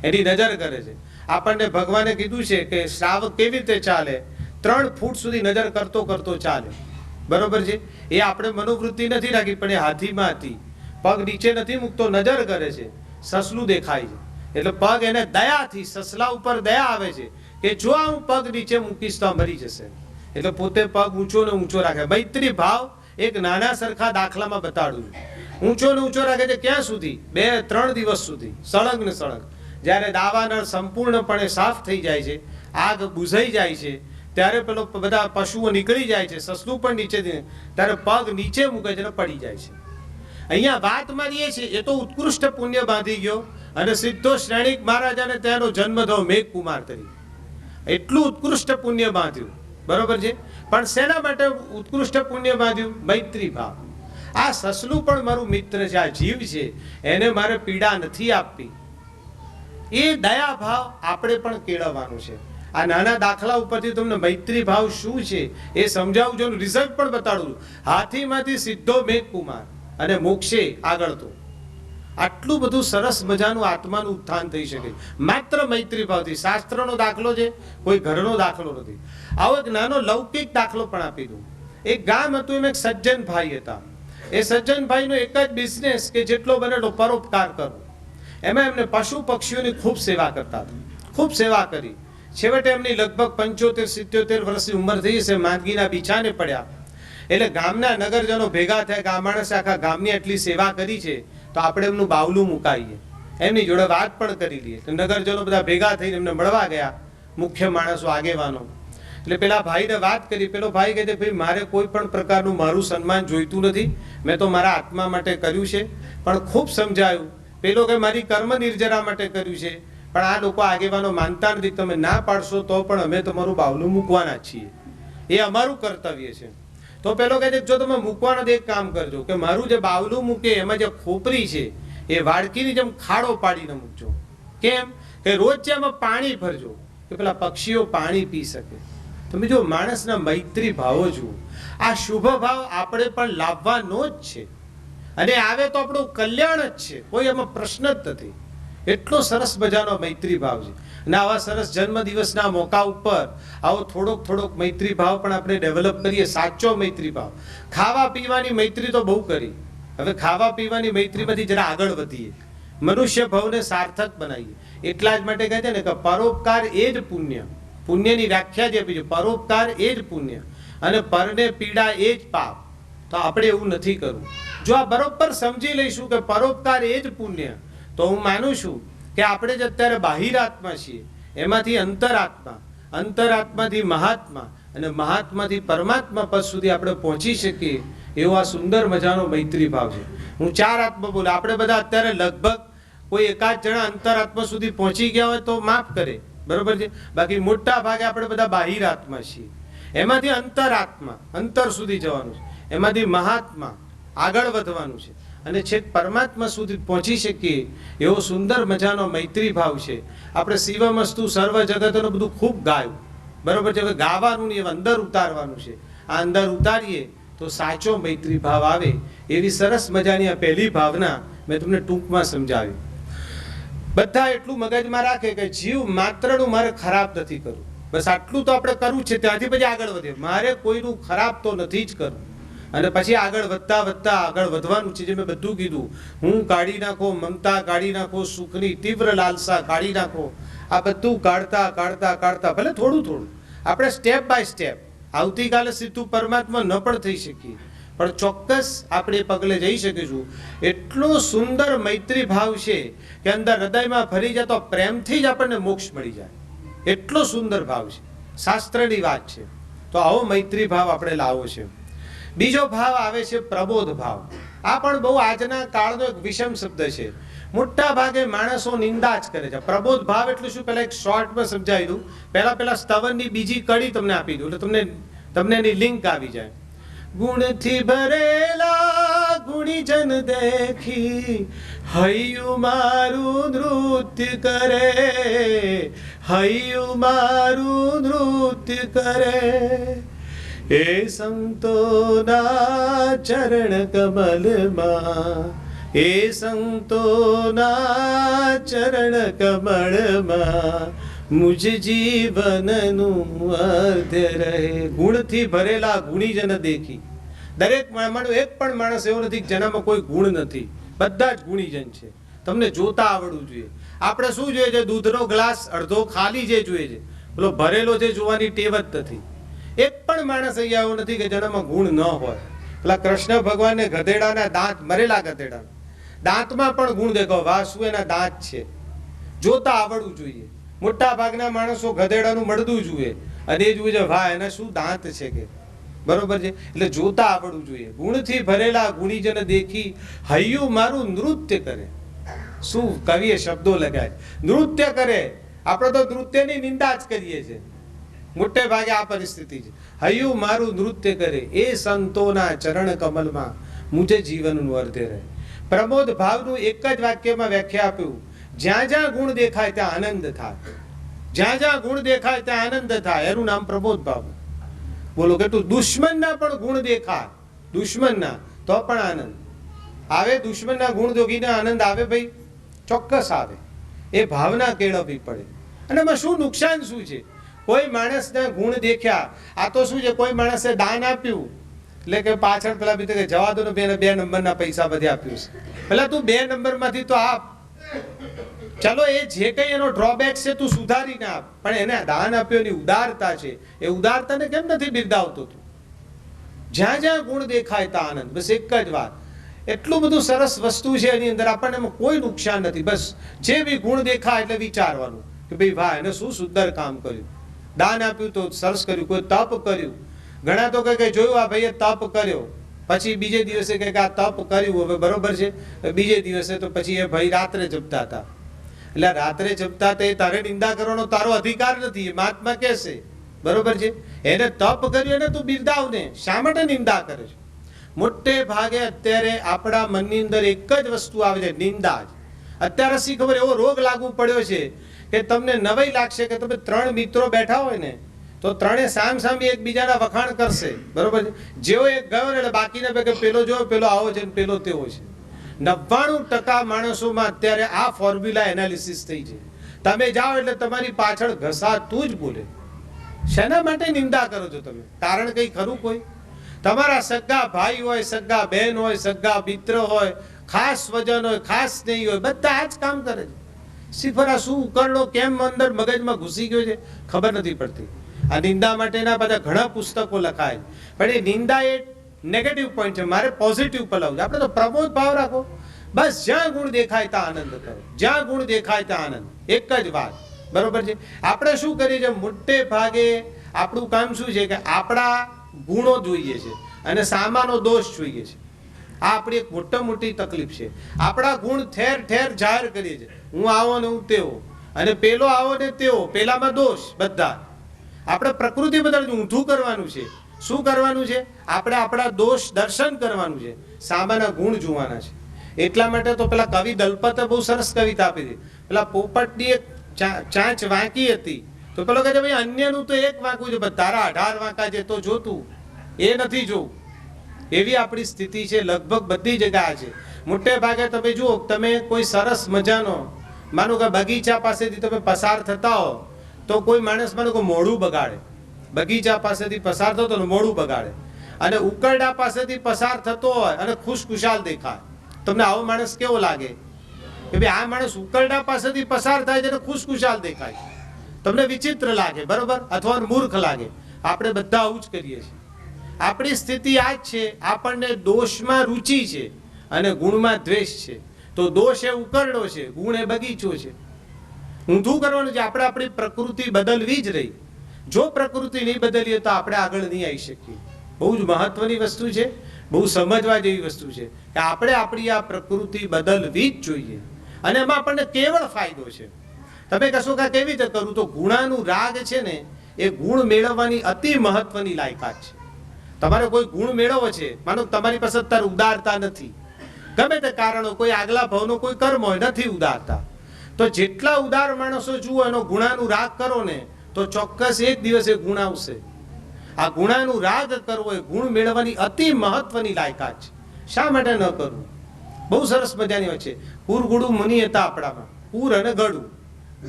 એની નજર કરે છે. આપણને ભગવાને કીધું છે કે શ્રાવક કેવી રીતે ચાલે, 3 ફૂટ સુધી નજર કરતો કરતો ચાલે, બરોબર છે. એ આપણે મનોવૃત્તિ નથી રાખી, પણ એ હાથીમાં હતી. પગ નીચે નથી મૂકતો, નજર કરે છે, સસલું દેખાય છે એટલે પગ એને દયાથી, સસલા ઉપર દયા આવે છે કે જો હું પગ નીચે મૂકીશ તો મરી જશે, એટલે પોતે પગ ઊંચો ને ઊંચો રાખે. મૈત્રી ભાવ એક નાના સરખા દાખલામાં બતાડું. ઊંચો ને ઊંચો રાખે છે ક્યાં સુધી? 2-3 દિવસ સુધી, સળંગ ને સળંગ. જ્યારે દાવાનળ સંપૂર્ણપણે સાફ થઈ જાય છે, આગ બુઝાઈ જાય છે, ત્યારે પેલો બધા પશુઓ નીકળી જાય છે, સસલું પણ નીચે, ત્યારે પગ નીચે મૂકે છે અને પડી જાય છે. અહીંયા વાત મારી એ છે, એ તો ઉત્કૃષ્ટ પુણ્ય બાંધી ગયો અને સીધો શ્રેણિક મહારાજાને ત્યાંનો જન્મ થયો મેઘકુમાર તરીકે. એટલું ઉત્કૃષ્ટ પુણ્ય બાંધ્યું, બરોબર છે. પણ શેના માટે ઉત્કૃષ્ટ પુણ્ય બાંધ્યું? મૈત્રી ભાવ. આ સસલું પણ મારું મિત્ર છે, આ જીવ છે, એને મારે પીડા નથી આપવી. એ દયા ભાવ આપણે પણ કેળવવાનું છે. આ નાના દાખલા ઉપરથી તમને મૈત્રી ભાવ શું છે એ સમજાવું છું, રિઝલ્ટ પણ બતાડું છું. હાથીમાંથી સીધો મેઘકુમાર અને મોક્ષે આગળ. તો આટલું બધું સરસ મજાનું આત્માનું ઉત્થાન થઈ શકે માત્ર મૈત્રી ભાવથી. શાસ્ત્રનો દાખલો છે, કોઈ ઘરનો દાખલો નથી. આવો એક નાનો લૌકિક દાખલો પણ આપી દઉં. એક ગામ હતું, એમાં એક સજ્જન ભાઈ હતા. એ સજ્જન ભાઈનો એક જ બિઝનેસ કે જેટલો બને એટલો પરોપકાર કરવો. એમાં એમને પશુ પક્ષીઓની ખૂબ સેવા કરતા હતા, ખૂબ સેવા કરી. છેવટે એમની લગભગ 75-77 વર્ષની ઉંમર થઈ હશે, માંદગીના બિછાને પડ્યા. એટલે ગામના નગરજનો ભેગા થયા કે આ માણસે આખા ગામની એટલી સેવા કરી છે તો આપણે એમનું બાવલું મુકાઈએ, એમની જોડે વાત પણ કરી લઈએ. નગરજનો બધા ભેગા થઈને એમને મળવા ગયા, મુખ્ય માણસો, આગેવાનો. એટલે પેલા ભાઈને વાત કરી. પેલો ભાઈ કહે છે, ભાઈ મારે કોઈ પણ પ્રકારનું મારું સન્માન જોઈતું નથી, મેં તો મારા આત્મા માટે કર્યું છે. પણ ખૂબ સમજાયું. પેલો કે મારી કર્મ નિર્જરા માટે કર્યું છે, પણ આ લોકો આગેવાનો માનતા નથી, તમે ના પાડશો તો પણ અમે તમારું બાવલું મૂકવાના છીએ, એ અમારું કર્તવ્ય છે. તો પેલો કહે છે જો તમે મૂકવાના એક કામ કરજો કે મારું જે બાવલું મૂકે એમાં જે ખોપરી છે એ વાડકીની જેમ ખાડો પાડીને મૂકજો. કેમ? કે રોજ જે એમાં પાણી ભરજો કે પેલા પક્ષીઓ પાણી પી શકે. તમે જો માણસના મૈત્રી ભાવો જુઓ, આ શુભ ભાવ આપણે પણ લાવવાનો જ છે અને આવે તો આપણું કલ્યાણ જ છે, કોઈ એમાં પ્રશ્ન જ નથી. એટલો સરસ મજાનો મૈત્રી ભાવ છે. અને આવા સરસ જન્મદિવસના મોકા ઉપર આવો થોડોક મૈત્રી ભાવ પણ આપણે ડેવલપ કરીએ, સાચો મૈત્રી ભાવ. ખાવા પીવાની મૈત્રી તો બહુ કરી, હવે ખાવા પીવાની મૈત્રીમાંથી જરા આગળ વધીએ, મનુષ્ય ભાવને સાર્થક બનાવીએ. એટલા જ માટે કહે છે ને કે પરોપકાર એ જ પુણ્ય. પુણ્યની વ્યાખ્યા જે આપી છે, પરોપકાર એ જ પુણ્ય અને પરને પીડા એ જ પાપ. તો આપણે એવું નથી કરવું. જો આ બરોબર સમજી લઈશું કે પરોપકાર એ જ પુણ્ય, તો હું માનું છું કે આપણે જ અત્યારે બાહિર આત્મા છીએ, એમાંથી અંતરાત્મા, અંતરાત્માથી મહાત્મા અને મહાત્માથી પરમાત્મા પદ સુધી આપણે પહોંચી શકીએ એવો આ સુંદર મજાનો મૈત્રી ભાવ છે. હું 4 આત્મા બોલું. આપણે બધા અત્યારે લગભગ કોઈ એકાદ જણા અંતરાત્મા સુધી પહોંચી ગયા હોય તો માફ કરે, બરોબર છે. બાકી મોટા ભાગે આપણે બધા બાહિર આત્મા છીએ. એમાંથી અંતરાત્મા, અંતર સુધી જવાનું છે, એમાંથી મહાત્મા આગળ વધવાનું છે અને છેક પરમાત્મા સુધી પહોંચી શકીએ એવો સુંદર મજાનો મૈત્રી ભાવ છે. આપણે શિવમસ્તુ સર્વ જગતનું બધું ખૂબ ગાયું, બરોબર છે. હવે ગાવાનું નહીં, અંદર ઉતારવાનું છે. આ અંદર ઉતારીએ તો સાચો મૈત્રી ભાવ આવે. એવી સરસ મજાની આ પહેલી ભાવના મેં તમને ટૂંકમાં સમજાવી. બધા એટલું મગજમાં રાખે કે જીવ માત્રનું મારે ખરાબ નથી કરવું, બસ આટલું તો આપણે કરવું છે, ત્યાંથી પછી આગળ વધે. મારે કોઈનું ખરાબ તો નથી જ કરવું અને પછી આગળ વધતા આગળ વધવાનું છે. જે મેં બધું કીધું, હું કાઢી નાખો, મમતા કાઢી નાખો, સુખની તીવ્ર લાલસા કાઢી નાખો. આ બધું કાઢતા ભલે થોડું આપણે સ્ટેપ બાય સ્ટેપ. આવતીકાલે સીધું પરમાત્મા ન પણ થઈ શકીએ, પણ ચોક્કસ આપણે પગલે જઈ શકીશું. એટલો સુંદર મૈત્રી ભાવ છે કે અંદર હૃદયમાં ભરી જાય તો પ્રેમથી જ આપણને મોક્ષ મળી જાય. એટલો સુંદર ભાવ છે, શાસ્ત્રની વાત છે. તો આવો મૈત્રી ભાવ આપણે લાવવો છે. બીજો ભાવ આવે છે પ્રબોધ ભાવ. આ પણ બહુ આજના કાળનો એક વિષમ શબ્દ છે. મોટા ભાગે માણસો નિંદા જ કરે છે. પ્રબોધ ભાવ એટલે શું, પહેલા એક શોર્ટમાં સમજાવી દઉં. પહેલા સ્તવનની બીજી કડી તમને આપી દઉં એટલે તમને એની લિંક આવી જાય. ગુણથી ભરેલા ગુણીજન દેખી હૈયું મારું નૃત્ય કરે, હૈયું મારું નૃત્ય કરે. એ સંતોના ચરણ કમલમાં, એ સંતોના ચરણ કમળમાં મુજ જીવનનું અર્ધ્ય રહે. ગુણથી ભરેલા ગુણીજન દેખી. દરેક એક પણ માણસ એવો નથી જેનામાં કોઈ ગુણ નથી. બધા જ ગુણીજન છે. તમને જોતા આવડવું જોઈએ. આપણે શું જોઈએ છે, દૂધનો ગ્લાસ અડધો ખાલી જે જોઈએ છે, પેલો ભરેલો જે જોવાની ટેવ જ નથી. એક પણ માણસ અહીંયા એવો નથી કે જેનામાં ગુણ ન હોય. પેલા કૃષ્ણ ભગવાનને ગધેડાના દાંત, મરેલા ગધેડાના દાંતમાં પણ ગુણ દેખો. વાહ, શું એના દાંત છે, જોતા આવડવું જોઈએ. મોટા ભાગના માણસો ગધેડાનું મળદું જુએ અને એ જુએ છે વાહ એના શું દાંત છે કે, બરોબર છે. એટલે જોતા આવડવું જોઈએ. ગુણથી ભરેલા ગુણીજન દેખી હૈયું મારું નૃત્ય કરે. શું કવિએ શબ્દો લગાય, નૃત્ય કરે. આપણે તો નૃત્યની નિંદા જ કરીએ છીએ. મોટે ભાગે આ પરિસ્થિતિ છે. હૈયું મારું નૃત્ય કરે, એ સંતોના ચરણ કમલમાં મુજે જીવનનું અર્ધ્ય રહે. પ્રમોદ ભાવનું એક જ વાક્યમાં વ્યાખ્યા આપ્યું. જ્યાં જ્યાં ગુણ દેખાય ત્યાં આનંદ થાય. જ્યાં જ્યાં ગુણ દેખાય ત્યાં આનંદ થાય, એનું નામ પ્રબોધ ભાવ. બોલો કેટલું. દુશ્મનના પણ ગુણ દેખાય, દુશ્મનના તો પણ આનંદ આવે. દુશ્મનના ગુણ જોગીને આનંદ આવે ભાઈ, ચોક્કસ આવે. એ ભાવના કેળવવી પડે. અને એમાં શું નુકસાન શું છે, કોઈ માણસના ગુણ દેખ્યા. આ તો શું છે, કોઈ માણસે દાન આપ્યું એટલે કે પાછળ પેલા બી કે જવા દો ને, 2 નંબરના પૈસા બધે આપ્યું છે. પેલા તું 2 નંબરમાંથી તો આપ, ચલો એ જે કઈ એનો ડ્રોબેક છે તું સુધારીને આપ, પણ એને દાન આપ્યો એની ઉદારતા છે, એ ઉદારતાને કેમ નથી બિરદાવતો તું? જ્યાં જ્યાં ગુણ દેખાય ત્યાં આનંદ. બસ એક જ વાત. એટલું બધું સરસ વસ્તુ છે એની અંદર, આપણને એમાં કોઈ નુકસાન નથી. બસ જે બી ગુણ દેખાય એટલે વિચારવાનું કે ભાઈ વાહ એને શું સુંદર કામ કર્યું. દાન આપ્યું તો સરસ કર્યું. કોઈ તપ કર્યું. ઘણા તો કઈ જોયું આ ભાઈએ તપ કર્યો, પછી બીજે દિવસે કઈક આ તપ કર્યું હવે બરોબર છે, બીજે દિવસે તો પછી એ ભાઈ રાત્રે જપતા હતા. એટલે રાત્રે જપતા હતા એ તારે નિંદા કરવાનો તારો અધિકાર નથી, એ મહાત્મા કહેશે, બરોબર છે. એને તપ કર્યું એને તું બિરદાવ ને, શા માટે નિંદા કરે છે? મોટે ભાગે અત્યારે આપણા મનની અંદર એક જ વસ્તુ આવે છે, નિંદા જ. અત્યારે શી ખબર, એવો રોગ લાગુ પડ્યો છે કે તમને નવાઈ લાગશે કે તમે 3 મિત્રો બેઠા હોય ને તો 3 સામ સામે એકબીજાના વખાણ કરશે, બરોબર છે. જેવો એક ગયો ને એટલે બાકીના બે કે પેલો જો પેલો આવો છે ને પેલો તેવો છે. 99% માણસોમાં અત્યારે આ ફોર્મ્યુલા એનાલિસિસ થઈ છે. તમે જાઓ એટલે તમારી પાછળ ઘસાતું જ બોલે. શેના માટે નિંદા કરો છો તમે? કારણ કઈ ખરું કોઈ? તમારા સગા ભાઈ હોય, સગા બહેન હોય, સગા મિત્ર હોય, ખાસ વજન હોય, ખાસ નહીં હોય, બધા આ જ કામ કરે છે. શીફરા શું ઉકરડો કેમ અંદર મગજમાં ઘૂસી ગયો છે ખબર નથી પડતી. આ નિંદા માટેના બધા ઘણા પુસ્તકો લખાય, પણ એ નિંદા એ નેગેટિવ પોઈન્ટ છે. મારે પોઝિટિવ પર લાવવું છે. આપણે તો પ્રબોધ ભાવ રાખો. બસ જ્યાં ગુણ દેખાય ત્યાં આનંદ કરો, જ્યાં ગુણ દેખાય ત્યાં આનંદ. એક જ વાત, બરોબર છે. આપણે શું કરીએ છીએ, મોટે ભાગે આપણું કામ શું છે કે આપણા ગુણો જોઈએ છે અને સામાનો દોષ જોઈએ છે. આ આપણી એક મોટી તકલીફ છે. આપણા ગુણ ઠેર ઠેર જાહેર કરીએ છીએ, હું આવો ને હું તેવો, અને પેલો આવો ને તેવો, પેલામાં દોષ બધા. આપણે પ્રકૃતિ બદલ ઊંધું કરવાનું છે. શું કરવાનું છે? આપણે આપણા દોષ દર્શન કરવાનું છે, સામાના ગુણ જોવાના છે. એટલા માટે તો પેલા કવિ દલપતે બહુ સરસ કવિતા આપી હતી. પેલા પોપટની એક ચાંચ વાંકી હતી તો પેલો કહે છે ભાઈ અન્યનું તો એક વાંકું છે, તારા 18 વાંકા છે તો જોતું, એ નથી જોવું. એવી આપણી સ્થિતિ છે લગભગ બધી જગ્યાએ છે. મોટે ભાગે તમે જુઓ, તમે કોઈ સરસ મજાનો માનો કે બગીચા પાસેથી તમે પસાર થતા હો તો કોઈ માણસ માનો કે મોઢું બગાડે. બગીચા પાસેથી પસાર થતો ને મોઢું બગાડે, અને ઉકરડા પાસેથી પસાર થતો હોય અને ખુશખુશાલ દેખાય. તમને આવો માણસ કેવો લાગે કે ભાઈ આ માણસ ઉકરડા પાસેથી પસાર થાય છે અને ખુશખુશાલ દેખાય? તમને વિચિત્ર લાગે, બરોબર, અથવા મૂર્ખ લાગે. આપણે બધા આવું જ કરીએ છીએ. આપણી સ્થિતિ આ જ છે. આપણને દોષમાં રુચિ છે અને ગુણમાં દ્વેષ છે. તો દોષ એ ઉકરડો છે, ગુણ એ બગીચો છે. ઊંધું કરવાનું છે. આપણે આપણી પ્રકૃતિ બદલવી જ રહી. જો પ્રકૃતિ નહીં બદલીએ તો આપણે આગળ નહીં આવી શકીએ. બહુ જ મહત્વની વસ્તુ છે, બહુ સમજવા જેવી વસ્તુ છે કે આપણે આપણી આ પ્રકૃતિ બદલવી જ જોઈએ. અને એમાં આપણને કેવળ ફાયદો છે. તમે કશો કે કેવી રીતે કરું, તો ગુણાનું રાગ છે ને એ ગુણ મેળવવાની અતિ મહત્વની લાયકાત છે. તમારે કોઈ ગુણ મેળવવો છે, માનો તમારી પાસે અત્યારે ઉદારતા નથી, ગમે તે કારણો, કોઈ આગલા ભાવનો કોઈ કર્મ હોય, નથી ઉદારતા, તો જેટલા ઉદાર માણસો જુઓ એનો ગુણાનું રાગ કરો ને તો ચોક્કસ એક દિવસ એ ગુણ આવશે. આ ગુણાનું રાગ કરવો એ ગુણ મેળવવાની અતિ મહત્વની લાયકાત છે. શા માટે ન કરવું? બહુ સરસ મજાની વાત છે. પૂરગુડુ મુનિ હતા આપણામાં, પૂર અને ગળું.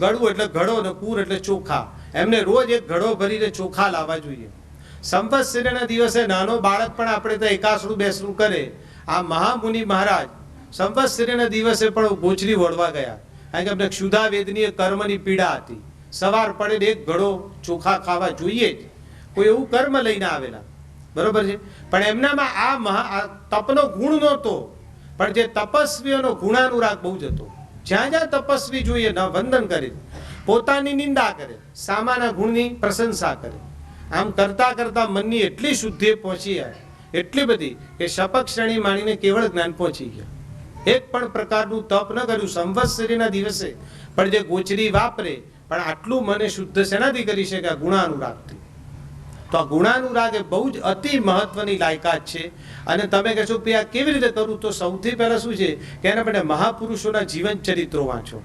ગળું એટલે ઘડો ને પૂર એટલે ચોખા. એમને રોજ એક ઘડો ભરીને ચોખા લાવવા જોઈએ. સંવત્સરીના દિવસે નાનો બાળક પણ આપણે તો એકાસરું બેસરું કરે. આ મહામુનિ મહારાજ સંવત્સરીના દિવસે પણ ગોચરી વળવા ગયા, કારણ કે એમને ક્ષુધા વેદની કર્મની પીડા હતી. સવાર પડે એક ઘડો ચોખા ખાવા જોઈએ જ. કોઈ એવું કર્મ લઈને આવેલા, બરોબર છે, પણ એમનામાં આ તપનો ગુણ નહોતો, પણ જે તપસ્વીઓનો ગુણાનુરાગ બહુ જ હતો. જ્યાં જ્યાં તપસ્વી જોઈએ વંદન કરે, પોતાની નિંદા કરે, સામાના ગુણની પ્રશંસા કરે. આમ કરતા કરતા મનની એટલી શુદ્ધિએ પહોંચી જાય, એટલી બધી કે શપક શ્રેણી માણીને કેવળ જ્ઞાન પહોંચી ગયા. એક પણ પ્રકારનું તપ ન કર્યું. સંવત્સરીના દિવસે પણ જે ગોચરી વાપરે, પણ આટલું મને શુદ્ધ શેનાથી કરી શકે? આ ગુણાનુરાગથી. તો આ ગુણાનુરાગ એ બહુ જ અતિ મહત્વની લાયકાત છે. અને તમે કહેશો કે આ કેવી રીતે કરું, તો સૌથી પહેલા શું છે કે એના માટે મહાપુરુષોના જીવન ચરિત્રો વાંચો.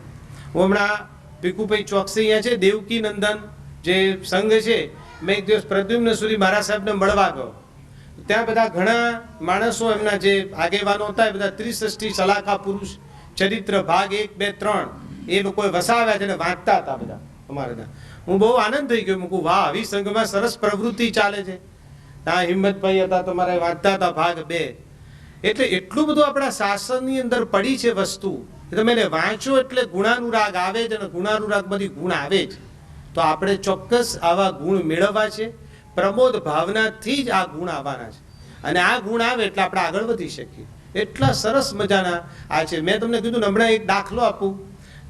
હું હમણાં ભીખુભાઈ ચોકસી અહીંયા છે, દેવકી નંદન જે સંઘ છે, મેં એક દિવસ પ્રદ્યુમ્ન સુરી મહારાજ સાહેબને મળવા ગયો. ત્યાં બધા ઘણા માણસો, એમના જે આગેવાનો હતા, એ બધા 63 સલાખા પુરુષ ચરિત્ર ભાગ 1, 2, 3 એ લોકોએ વસાવ્યા છે અને વાંચતા હતા બધા અમારે ત્યાં. હું બહુ આનંદ થઈ ગયો. મૂકું વાહ, આવી સંઘમાં સરસ પ્રવૃત્તિ ચાલે છે. ત્યાં હિંમતભાઈ હતા, તમારે વાંચતા હતા ભાગ 2. એટલે એટલું બધું આપણા શાસનની અંદર પડી છે વસ્તુ, તમે એને વાંચો એટલે ગુણાનુરાગ આવે જ, અને ગુણાનુરાગમાંથી ગુણ આવે જ. તો આપણે ચોક્કસ આવા ગુણ મેળવવા છે. પ્રમોદ ભાવનાથી જ આ ગુણ આવવાના છે, અને આ ગુણ આવે એટલે આપણે આગળ વધી શકીએ. એટલા સરસ મજાના આ છે. મેં તમને કીધું હમણાં એક દાખલો આપું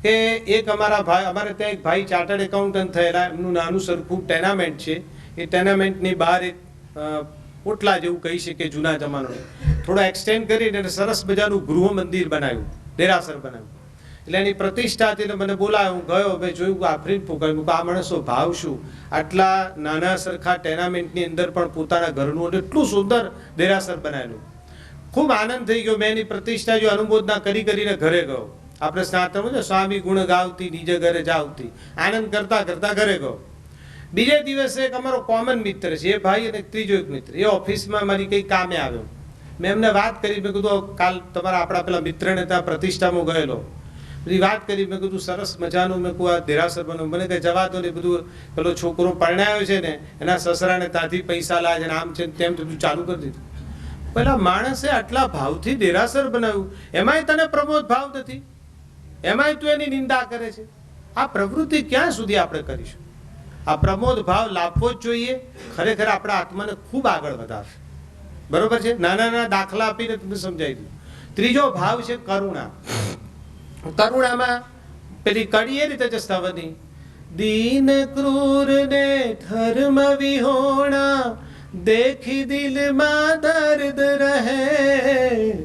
કે એક અમારા ભાઈ, અમારે ત્યાં એક ભાઈ ચાર્ટર્ડ એકાઉન્ટન્ટ થયેલા, એમનું નાનું સરખું ટેનામેન્ટ છે. એ ટેનામેન્ટની બહાર એક ઓટલા જેવું કહી શકીએ જૂના જમાનાનું, થોડો એક્સટેન્ડ કરીને સરસ મજાનું ગૃહ મંદિર બનાવ્યું, દેરાસર બનાવ્યું. એટલે એની પ્રતિષ્ઠા હતી. મને બોલાયો, હું ગયો, મેં જોયું, આફરીન ફૂંકાયું. આ માણસો ભાવ શું, આટલા નાના સરખા ટેનામેન્ટની અંદર પણ પોતાના ઘરનું એટલું સુંદર દેરાસર બનાવેલું. ખૂબ આનંદ થઈ ગયો. મેં એની પ્રતિષ્ઠા જો અનુમોદના કરીને ઘરે ગયો. આપણે સ્નાતક સ્વામી ગુણ ગાવતી નિજ ઘરે જાવતી, આનંદ કરતા કરતા ઘરે ગયો. બીજે દિવસે એક અમારો કોમન મિત્ર છે, એ ભાઈ, અને ત્રીજો એક મિત્ર, એ ઓફિસમાં મારી કઈ કામે આવ્યો. મેં એમને વાત કરી, મેં કીધું કાલ તમારા આપણા પેલા મિત્રને ત્યાં પ્રતિષ્ઠામાં ગયેલો, બધી વાત કરી. મેં કીધું સરસ મજાનું, મેં કહું આ દેરાસર બનવું. મને કઈ જવા દો ને, બધું પેલો છોકરો પરણાયો છે ને એના સસરાને ત્યાંથી પૈસા લાવે છે, આમ છે તેમ, બધું ચાલુ કરી દીધું. પેલા માણસે આટલા ભાવથી દેરાસર બનાવ્યું, એમાંય તને પ્રમોદ ભાવ નથી, એમાંય તું એની નિંદા કરે છે. આ પ્રવૃત્તિ ક્યાં સુધી આપણે કરીશું? આ પ્રમોદ ભાવ લાવવો જ જોઈએ. ખરેખર આપણા આત્માને ખૂબ આગળ વધારશે. બરોબર છે? નાના નાના દાખલા આપીને તમને સમજાવી દઉં. ત્રીજો ભાવ છે કરુણા. કરુણામાં પેલી કડી એ રીતે જ સ્થાવરની, દીન ક્રૂર ને ધર્મ વિહોણા, દેખી દિલમાં દર્દ રહે,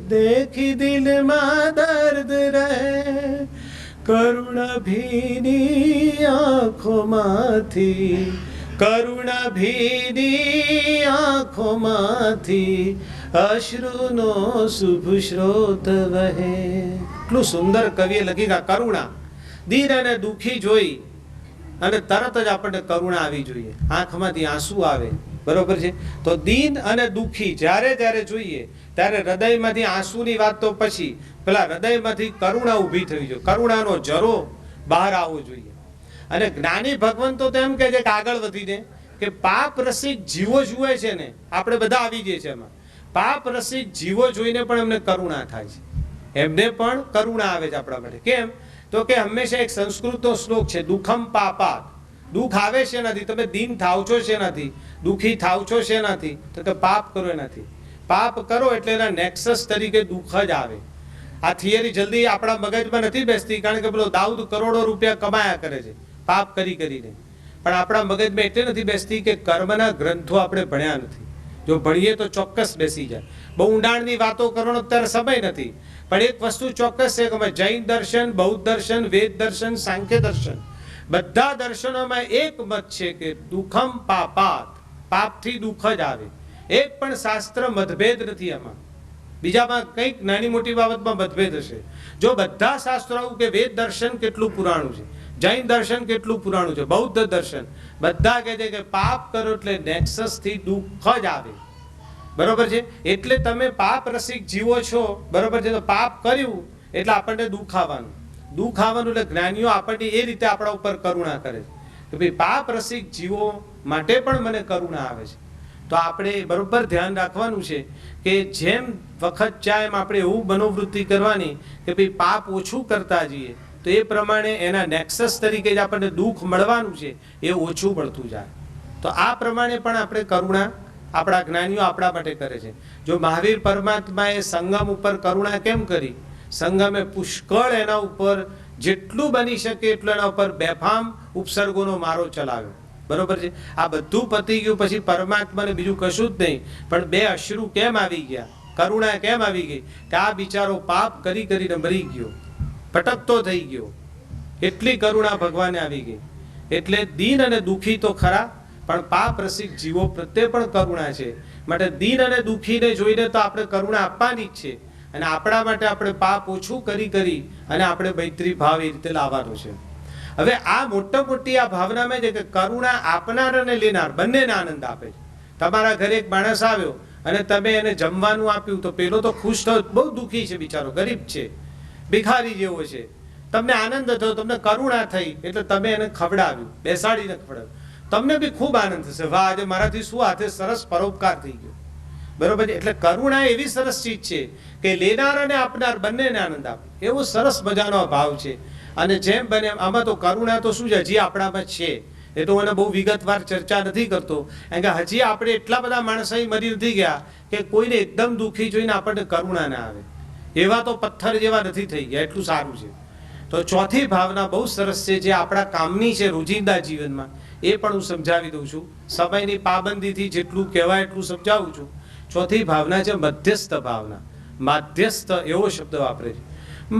દેખી દિલમાં દર્દ રહે, કરુણા ભીની આંખોમાંથી, કરુણા ભીની આંખોમાંથી અશ્રુનો શુભ સ્રોત વહે. એટલું સુંદર કવિએ લખી કે કરુણા, દીન અને દુઃખી જોઈ અને તરત જ આપણને કરુણા આવી જોઈએ, આંખમાંથી આંસુ આવે. બરોબર છે? તો દીન અને દુઃખી જ્યારે જ્યારે જોઈએ ત્યારે હૃદયમાંથી આંસુની વાત તો પછી, પેલા હૃદયમાંથી કરુણા ઊભી થવી જોઈએ, કરુણાનો જરો બહાર આવવો જોઈએ. અને જ્ઞાની ભગવંતો તો એમ કહે છે કે આગળ વધીને કે પાપ રસિક જીવો જુએ છે ને, આપણે બધા આવી જઈએ છીએ એમાં. પાપ રસિક જીવો જોઈને પણ એમને કરુણા થાય છે, એમને પણ કરુણા આવે છે આપણા માટે. કેમ? તો કે હંમેશા એક સંસ્કૃતનો શ્લોક છે, દુઃખમ પાપાત. દુઃખ આવે છે નથી, તમે દીન થાવ છો છે નથી, દુઃખી થાવ છો છે નથી, તો કે પાપ કરો એનાથી. પાપ કરો એટલે એના નેક્સસ તરીકે દુઃખ જ આવે. આ થિયરી જલ્દી આપણા મગજમાં નથી બેસતી, કારણ કે પેલો દાઉદ કરોડો રૂપિયા કમાયા કરે છે પાપ કરી કરીને, પણ આપણા મગજમાં એટલે નથી બેસતી કે કર્મના ગ્રંથો આપણે ભણ્યા નથી. જો ભણીએ તો ચોક્કસ બેસી જાય. બહુ ઊંડાણની વાતો કરવાનો અત્યારે સમય નથી, પણ એક વસ્તુ ચોક્કસ છે કે જૈન દર્શન, બૌદ્ધ દર્શન, વેદ દર્શન, સાંખ્ય દર્શન, બધા દર્શનોમાં એક મત છે કે દુઃખમ પાપાત, પાપથી દુઃખ જ આવે. એક પણ શાસ્ત્ર મતભેદ નથી આમાં. બીજામાં કંઈક નાની મોટી બાબતમાં મતભેદ હશે. જો બધા શાસ્ત્રો આવું કે વેદ દર્શન કેટલું પુરાણું છે, જૈન દર્શન કેટલું પુરાણું છે, બૌદ્ધ દર્શન, બધા કહે છે કે પાપ કરો એટલે નેક્સસ થી દુઃખ જ આવે. બરોબર છે? એટલે તમે પાપ રસિક જીવો છો, બરોબર છે? તો પાપ કર્યું એટલે આપણને દુઃખ આવવાનું. દુઃખ આવવાનું એટલે જ્ઞાનીઓ આપણને એ રીતે આપણા ઉપર કરુણા કરે છે કે ભાઈ પાપ રસિક જીવો માટે પણ મને કરુણા આવે છે. તો આપણે બરોબર ધ્યાન રાખવાનું છે કે જેમ વખત જાય એમ આપણે એવું મનોવૃત્તિ કરવાની કે ભાઈ પાપ ઓછું કરતા જઈએ તો એ પ્રમાણે એના નેક્સસ તરીકે જ આપણને દુઃખ મળવાનું છે એ ઓછું મળતું જાય. તો આ પ્રમાણે પણ આપણે કરુણા આપણા જ્ઞાનીઓ આપણા માટે કરે છે. જો મહાવીર પરમાત્માએ સંગમ ઉપર કરુણા કેમ કરી? સંગમે પુષ્કળ એના ઉપર જેટલું બની શકે એટલું એના ઉપર બેફામ ઉપસર્ગોનો મારો ચલાવ્યો. બરોબર છે? આ બધું પતી ગયું પછી પરમાત્માને બીજું કશું જ નહીં, પણ બે અશ્રુ કેમ આવી ગયા? કરુણા કેમ આવી ગઈ? કે આ બિચારો પાપ કરી કરીને મરી ગયો, ભટકતો થઈ ગયો. એટલી કરુણા ભગવાને આવી ગઈ. એટલે દીન અને દુઃખી તો ખરા, પણ પાપ રસિક જીવો પ્રત્યે પણ કરુણા છે. માટે દીન અને દુઃખીને જોઈને તો આપણે કરુણા આપવાની જ છે, અને આપણા માટે આપણે પાપ ઓછું કરી અને આપણે મૈત્રી ભાવ એ રીતે લાવવાનો છે. હવે આ મોટી આ ભાવનામાં છે કે કરુણા આપનાર અને લેનાર બંનેને આનંદ આપે છે. તમારા ઘરે એક માણસ આવ્યો અને તમે એને જમવાનું આપ્યું તો પેલો તો ખુશ થયો, બહુ દુઃખી છે બિચારો, ગરીબ છે, ભિખારી જેવો છે. તમને આનંદ થયો, તમને કરુણા થઈ એટલે તમે એને ખવડાવ્યું, બેસાડીને ખવડાવ્યું. તમને બી ખૂબ આનંદ થશે, વાહ આજે મારાથી શું હાથે સરસ પરોપકાર થઈ ગયો. બરોબર છે? એટલે કરુણા એવી સરસ ચીજ છે કે લેનાર અને આપનાર બંનેને આનંદ આપે, એવો સરસ મજાનો ભાવ છે. અને જેમ બને આમાં તો કરુણા તો શું છે, હજી આપણામાં છે. એ તો મને બહુ વિગતવાર ચર્ચા નથી કરતો, કારણ કે હજી આપણે એટલા બધા માણસો મરી નથી ગયા કે કોઈને એકદમ દુઃખી જોઈને આપણને કરુણા ના આવે. એવા તો પથ્થર જેવા નથી થઈ ગયા, એટલું સારું છે. તો ચોથી ભાવના બહુ સરસ છે, જે આપણા કામની છે રોજિંદા જીવનમાં, એ પણ હું સમજાવી દઉં છું. સમયની પાબંદીથી જેટલું કહેવાય એટલું સમજાવું છું. ચોથી ભાવના છે મધ્યસ્થ ભાવના. માધ્યસ્થ એવો શબ્દ વાપરે છે.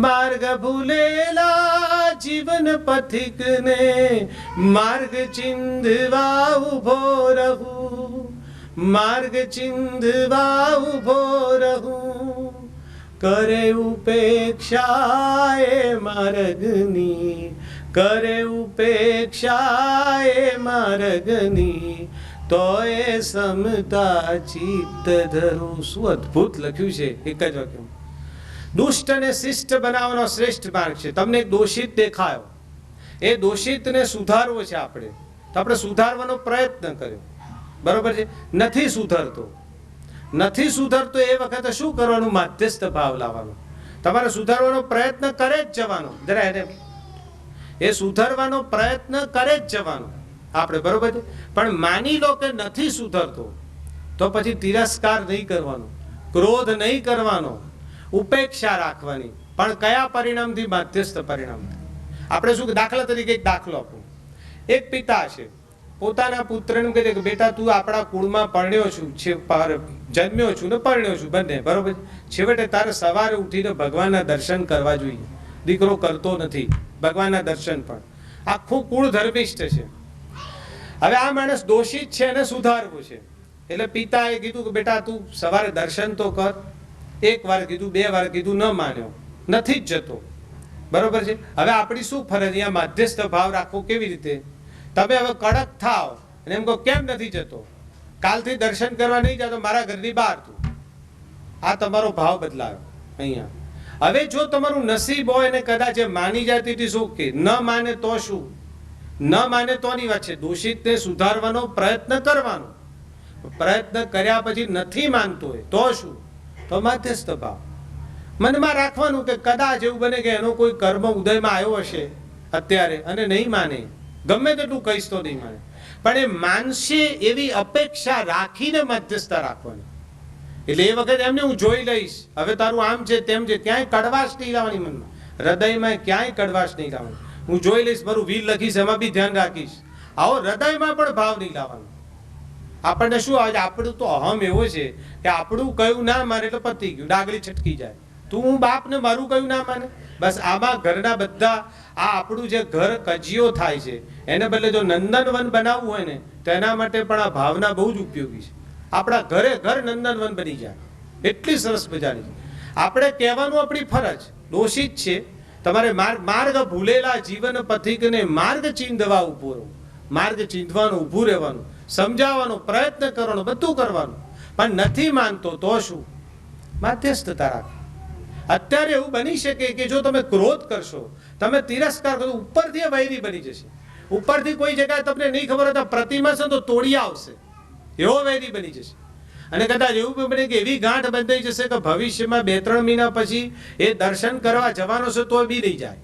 માર્ગ ભૂલેલા જીવન પથિક ને માર્ગ ચિંધવા ઉભો રહું, માર્ગ ચિંધવા ઉભો રહું, કરે ઉપેક્ષા એ માર્ગની, કરે ઉપેક્ષા એ માર્ગની, તોય સમતા ચિત્ત ધરું. શું અદ્ભુત લખ્યું છે એક જ વાક્યમાં. દુષ્ટ અને શિષ્ટ બનાવવાનો શ્રેષ્ઠ માર્ગ છે. તમને એક દોષિત દેખાયો, એ દોષિતને સુધારવો છે આપણે, તો આપણે સુધારવાનો પ્રયત્ન કર્યો. બરોબર છે? નથી સુધરતો એ વખતે શું કરવાનું? માધ્યસ્થ ભાવ લાવવાનો. તમારે સુધારવાનો પ્રયત્ન કરે જ જવાનો. જરા એને એ સુધારવાનો પ્રયત્ન કરે જ જવાનો આપણે. બરોબર છે? પણ માની લો કે નથી સુધરતો તો પછી તિરસ્કાર નહીં કરવાનો, ક્રોધ નહીં કરવાનો, ઉપેક્ષા રાખવાની. પણ કયા પરિણામથી? માધ્યસ્થ પરિણામથી. આપણે શું, દાખલા તરીકે એક દાખલો આપો. એક પિતા છે, પોતાના પુત્રને કહે છે કે બેટા તું આપણા કુળમાં પરણ્યો છું, જન્મ્યો છું ને પરણ્યો છું બંને, બરોબર. છેવટે તારે સવારે ઉઠીને ભગવાનના દર્શન કરવા જોઈએ. દીકરો કરતો નથી ભગવાનના દર્શન, પણ આખું કુળ ધર્મિષ્ઠ છે. હવે આ માણસ દોષિત છે અને સુધારવું છે. એટલે પિતાએ કીધું કે બેટા તું સવારે દર્શન તો કર. એક વાર કીધું, બે વાર કીધું, ન માન્યો, નથી જ જતો. બરોબર છે? હવે આપણી શું ફરજ? અહીંયા માધ્યસ્થ ભાવ રાખવો કેવી રીતે? તમે હવે કડક થાવ અને એમ કહો કેમ નથી જતો, કાલથી દર્શન કરવા નહીં જતો, મારા ઘરની બહાર તું. આ તમારો ભાવ બદલાયો અહીંયા. હવે જો તમારું નસીબ હોય ને કદાચ એ માની જતી શું કે ન માને તો શું? ન માને તોની વાત છે. દોષિતને સુધારવાનો પ્રયત્ન કરવાનો, પ્રયત્ન કર્યા પછી નથી માનતો હોય તો શું? તો માધ્યસ્થ ભાવ મનમાં રાખવાનું કે કદાચ એવું બને કે એનો કોઈ કર્મ ઉદયમાં આવ્યો હશે અત્યારે અને નહીં માને, ગમે તેટલું કહીશ તો નહીં માને, પણ એ માનશે એવી અપેક્ષા રાખીને મધ્યસ્થતા રાખવાની. એટલે એ વખતે એમને હું જોઈ લઈશ, હવે તારું આમ છે તેમ છે, ક્યાંય કડવાશ નહીં લાવવાની મનમાં, હૃદયમાં ક્યાંય કડવાશ નહીં લાવવાની. હું જોઈ લઈશ, મારું વીર લખીશ, એમાં બી ધ્યાન રાખીશ. આવો હૃદયમાં પણ ભાવ નહીં લાવવાનો. આપણને શું આવે છે, આપણું તો અહમ એવો છે કે આપણું કયું ના માને એટલે પતી ગયું, ડાગલી છટકી જાય. તું હું બાપ ને મારું કયું ના માને. બસ આમાં ઘરના બધા આ આપણું જે ઘર કજિયો થાય છે એને બદલે જો નંદનવન બનાવવું હોય ને તો એના માટે પણ આ ભાવના બહુ જ ઉપયોગી છે. આપણા ઘરે ઘર નંદનવન બની જાય, એટલી સરસ મજાની છે. આપણે કહેવાનું આપણી ફરજ, દોષિત છે. તમારે માર્ગ ભૂલેલા જીવન પથિકને માર્ગ ચીંધવા ઉભો રહો. માર્ગ ચીંધવાનું, ઊભું રહેવાનું, સમજાવવાનો પ્રયત્ન કરવાનો, બધું કરવાનું. પણ નથી માનતો તો શું? માધ્યસ્થતા રાખ. અત્યારે એવું બની શકે કે જો તમે ક્રોધ કરશો, તમે તિરસ્કાર કરશો, ઉપરથી વૈરી બની જશે. ઉપરથી કોઈ જગ્યાએ તમને નહીં ખબર હતા પ્રતિમા છે તો તોડી આવશે, એવો વૈરી બની જશે. અને કદાચ એવું બને કે એવી ગાંઠ બંધાઈ જશે કે ભવિષ્યમાં 2-3 મહિના પછી એ દર્શન કરવા જવાનો છે તો બી નહીં જાય,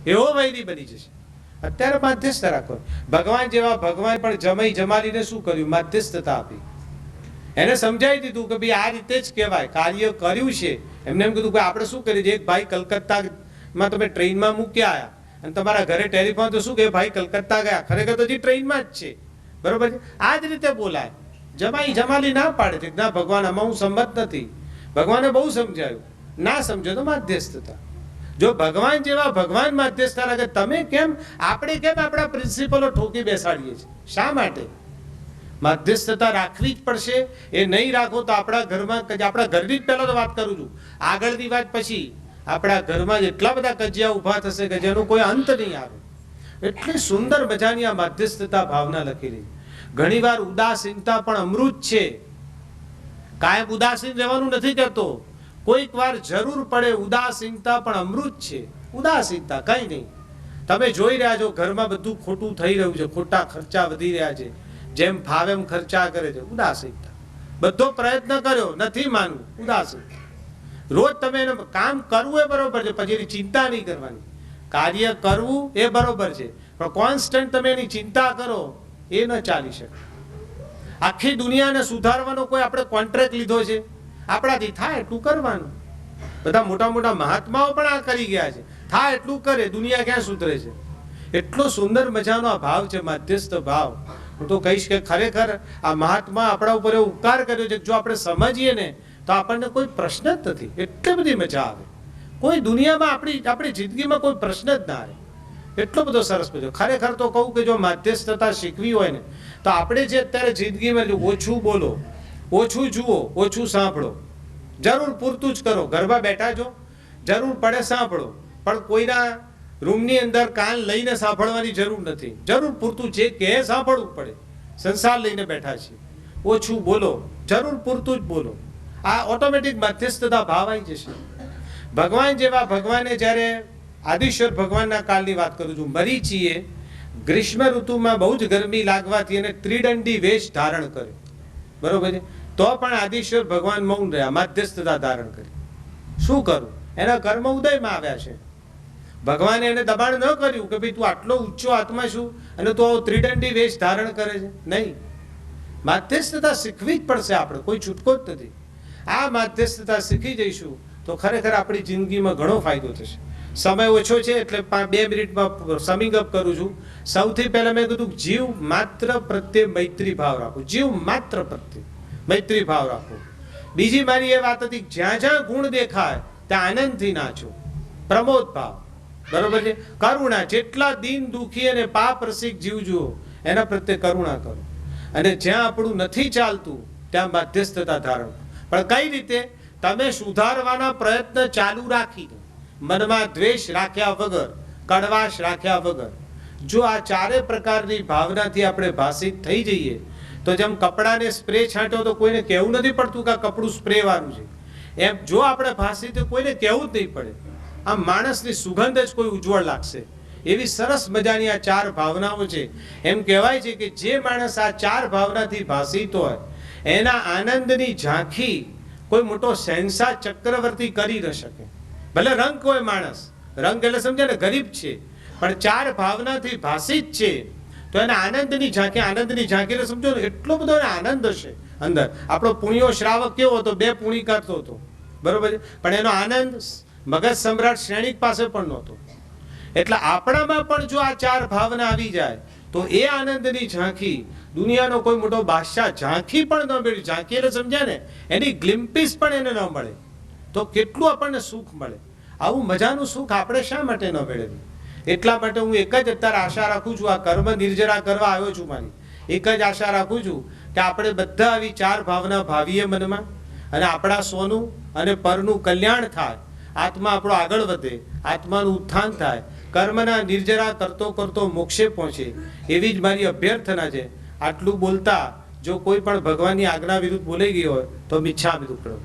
એવો વૈરી બની જશે. અત્યારે માધ્યસ્થતા રાખો. ભગવાન જેવા ભગવાન પણ જમાઈ જમાલીને શું કર્યું? માધ્યસ્થતા આપી. એને સમજાવી દીધું કે ભાઈ આ રીતે જ કહેવાય, કાર્ય કર્યું છે. એમને એમ કીધું કે આપણે શું કરીએ છીએ, એક ભાઈ કલકત્તામાં તમે ટ્રેનમાં મૂક્યા આવ્યા અને તમારા ઘરે ટેલિફોન તો શું કે ભાઈ કલકત્તા ગયા, ખરેખર તો હજી ટ્રેનમાં જ છે. બરોબર છે. આ જ રીતે બોલાય. જમાઈ જમાલી ના પાડે છે, ના ભગવાન આમાં હું સંમત નથી. ભગવાને બહુ સમજાયું, ના સમજો તો માધ્યસ્થતા. જો ભગવાન જેવા ભગવાન માધ્યસ્થતા લાગે, તમે કેમ, આપણે કેમ આપણા પ્રિન્સિપલો ઠોકી બેસાડીએ છીએ? શા માટે? માધ્યસ્થતા રાખવી જ પડશે. એ નહીં રાખો તો આપણા ઘરમાં, આપણા ઘરની જ પહેલા તો વાત કરું છું, આગળની વાત પછી આપણા ઘરમાં એટલા બધા કજિયા ઉભા થશે કે જેનો કોઈ અંત નહીં આવે. એટલી સુંદર મજાની આ માધ્યસ્થતા ભાવના લખેલી. ઘણીવાર ઉદાસીનતા પણ અમૃત છે. કાયમ ઉદાસીન રહેવાનું નથી કહેતો, કોઈક વાર જરૂર પડે ઉદાસીનતા પણ અમૃત છે. ઉદાસીનતા કઈ નહીં. તમે જોઈ રહ્યા છો ઘરમાં બધું ખોટું થઈ રહ્યું છે, ખોટા ખર્ચા વધી રહ્યા છે, જેમ ફાવે એમ ખર્ચા કરે છે. ઉદાસીનતા. બધો પ્રયત્ન કર્યો, નથી માનવું, ઉદાસીનતા. રોજ તમે એને કામ કરવું એ બરોબર છે, પછી એની ચિંતા નહીં કરવાની. કાર્ય કરવું એ બરોબર છે, પણ કોન્સ્ટન્ટ તમે એની ચિંતા કરો એ ન ચાલી શકે. આખી દુનિયાને સુધારવાનો કોઈ આપણે કોન્ટ્રાક્ટ લીધો છે? આપણાથી થાય એટલું કરવાનું. બધા મોટા મોટા મહાત્માઓ પણ આ કરી ગયા છે, થાય એટલું કરે, દુનિયા ક્યાં સુધરે છે? એટલો સુંદર મજાનો આ ભાવ છે, માધ્યસ્થ ભાવ. હું તો કહીશ કે ખરેખર આ મહાત્મા આપણા ઉપર એવો ઉપકાર કર્યો છે, જો આપણે સમજીએ ને તો આપણને કોઈ પ્રશ્ન જ નથી. એટલી બધી મજા આવે. કોઈ દુનિયામાં આપણી જિંદગીમાં કોઈ પ્રશ્ન જ ના આવે. એટલો બધો સરસ મજો. ખરેખર તો કહું કે જો માધ્યસ્થતા શીખવી હોય ને તો આપણે જે અત્યારે જિંદગીમાં ઓછું બોલો, ઓછું જુઓ, ઓછું સાંભળો, જરૂર પૂરતું જ કરો. ઘરમાં બેઠા છો, જરૂર પડે સાંભળો, પણ કોઈના રૂમની અંદર કાન લઈને સાંભળવાની જરૂર નથી. જરૂર પૂરતું જે કહે સાંભળવું પડે. સંસાર લઈને બેઠા છીએ, ઓછું બોલો, જરૂર પૂરતું જ બોલો. આ ઓટોમેટિક મધ્યસ્થતા ભાવ આવી જશે. ભગવાન જેવા ભગવાને જ્યારે આદિશ્વર ભગવાનના કાળની વાત કરું છું, મરીચીએ ગ્રીષ્મ ઋતુમાં બહુ જ ગરમી લાગવાથી એને ત્રિદંડી વેશ ધારણ કર્યો. બરોબર છે. તો પણ આદિશ્વર ભગવાન મૌન રહ્યા, માધ્યસ્થતા ધારણ કરી. શું કરું? એના કર્મ ઉદયમાં આવ્યા છે. ભગવાને એને દબાણ ન કર્યું કે ભાઈ તું આટલો ઊંચો આત્મા છું અને તું આવો ત્રિદંડી વેશ ધારણ કરે છે. નહીં. માધ્યસ્થતા શીખવી જ પડશે. આપણે કોઈ છૂટકો જ નથી. આ માધ્યસ્થતા શીખી જઈશું તો ખરેખર આપણી જિંદગીમાં ઘણો ફાયદો થશે. સમય ઓછો છે એટલે 2 મિનિટમાં સમિંગ અપ કરું છું. સૌથી પહેલા મેં કીધું જીવ માત્ર પ્રત્યે મૈત્રી ભાવ રાખો. જીવ માત્ર પ્રત્યે મૈત્રી ભાવ રાખો. બીજી મારી એ વાત હતી, જ્યાં જ્યાં ગુણ દેખાય ત્યાં આનંદથી નાચો. પ્રમોદ ભાવ. બરોબર છે. કરુણા. જેટલા દીન દુખી અને પાપ રસિક જીવ જુઓ એના પ્રત્યે કરુણા કરો. અને જ્યાં આપણું નથી ચાલતું ત્યાં મધ્યસ્થતા ધારણ. પણ કઈ રીતે? તમે સુધારવાના પ્રયત્ન ચાલુ રાખી દો, મનમાં દ્વેષ રાખ્યા વગર, કડવાશ રાખ્યા વગર. જો આ ચારે પ્રકારની ભાવનાથી આપણે ભાષિત થઈ જઈએ તો જેમ કપડાને સ્પ્રે છાંટ્યો તો કોઈને કહેવું નથી પડતું કે આ કપડું સ્પ્રે વાળું છે, એમ જો આપણે ભાષિત કોઈને કહેવું જ નહીં પડે. આ માણસની સુગંધ જ કોઈ ઉજ્જવળ લાગશે. એવી સરસ મજાની આ 4 ભાવનાઓ છે. એમ કહેવાય છે કે જે માણસ આ 4 ભાવનાથી ભાષિત હોય એના આનંદની ઝાંખી કોઈ મોટો શહેનશાહ ચક્રવર્તી કરી ન શકે. ભલે રંગ કોઈ માણસ, રંગ એટલે સમજે ને ગરીબ છે, પણ 4 ભાવનાથી ભાષિત છે તો એના આનંદની ઝાંખી, આનંદની ઝાંખી એટલે સમજો ને એટલો બધો આનંદ હશે અંદર. આપણો પુણ્યો શ્રાવક કેવો હતો? 2 પૂણી કરતો હતો. બરોબર છે. પણ એનો આનંદ મગજ સમ્રાટ શ્રેણિક પાસે પણ નહોતો. એટલે આપણામાં પણ જો આ 4 ભાવના આવી જાય તો એ આનંદની ઝાંખી દુનિયાનો કોઈ મોટો બાદશાહ ઝાંખી પણ ન મેળવી, ઝાંખી એટલે સમજ્યા ને, એની ગ્લિમ્પિસ પણ એને ન મળે તો કેટલું આપણને સુખ મળે. આવું મજાનું સુખ આપણે શા માટે ન મેળવીએ? એટલા માટે હું એક જ અત્યારે આશા રાખું છું, આ કર્મ નિર્જરા કરવા આવ્યો છું, મારી એક જ આશા રાખું છું કે આપણે બધા આવી ચાર ભાવના ભાવીએ મનમાં, અને આપણા સોનું અને પરનું કલ્યાણ થાય, આત્મા આપણો આગળ વધે, આત્માનું ઉત્થાન થાય, કર્મના નિર્જરા કરતો કરતો મોક્ષે પહોંચે, એવી જ મારી અભ્યર્થના છે. આટલું બોલતા જો કોઈ પણ ભગવાનની આજ્ઞા વિરુદ્ધ બોલાઈ ગઈ હોય તો મિચ્છામિ દુક્કડમ.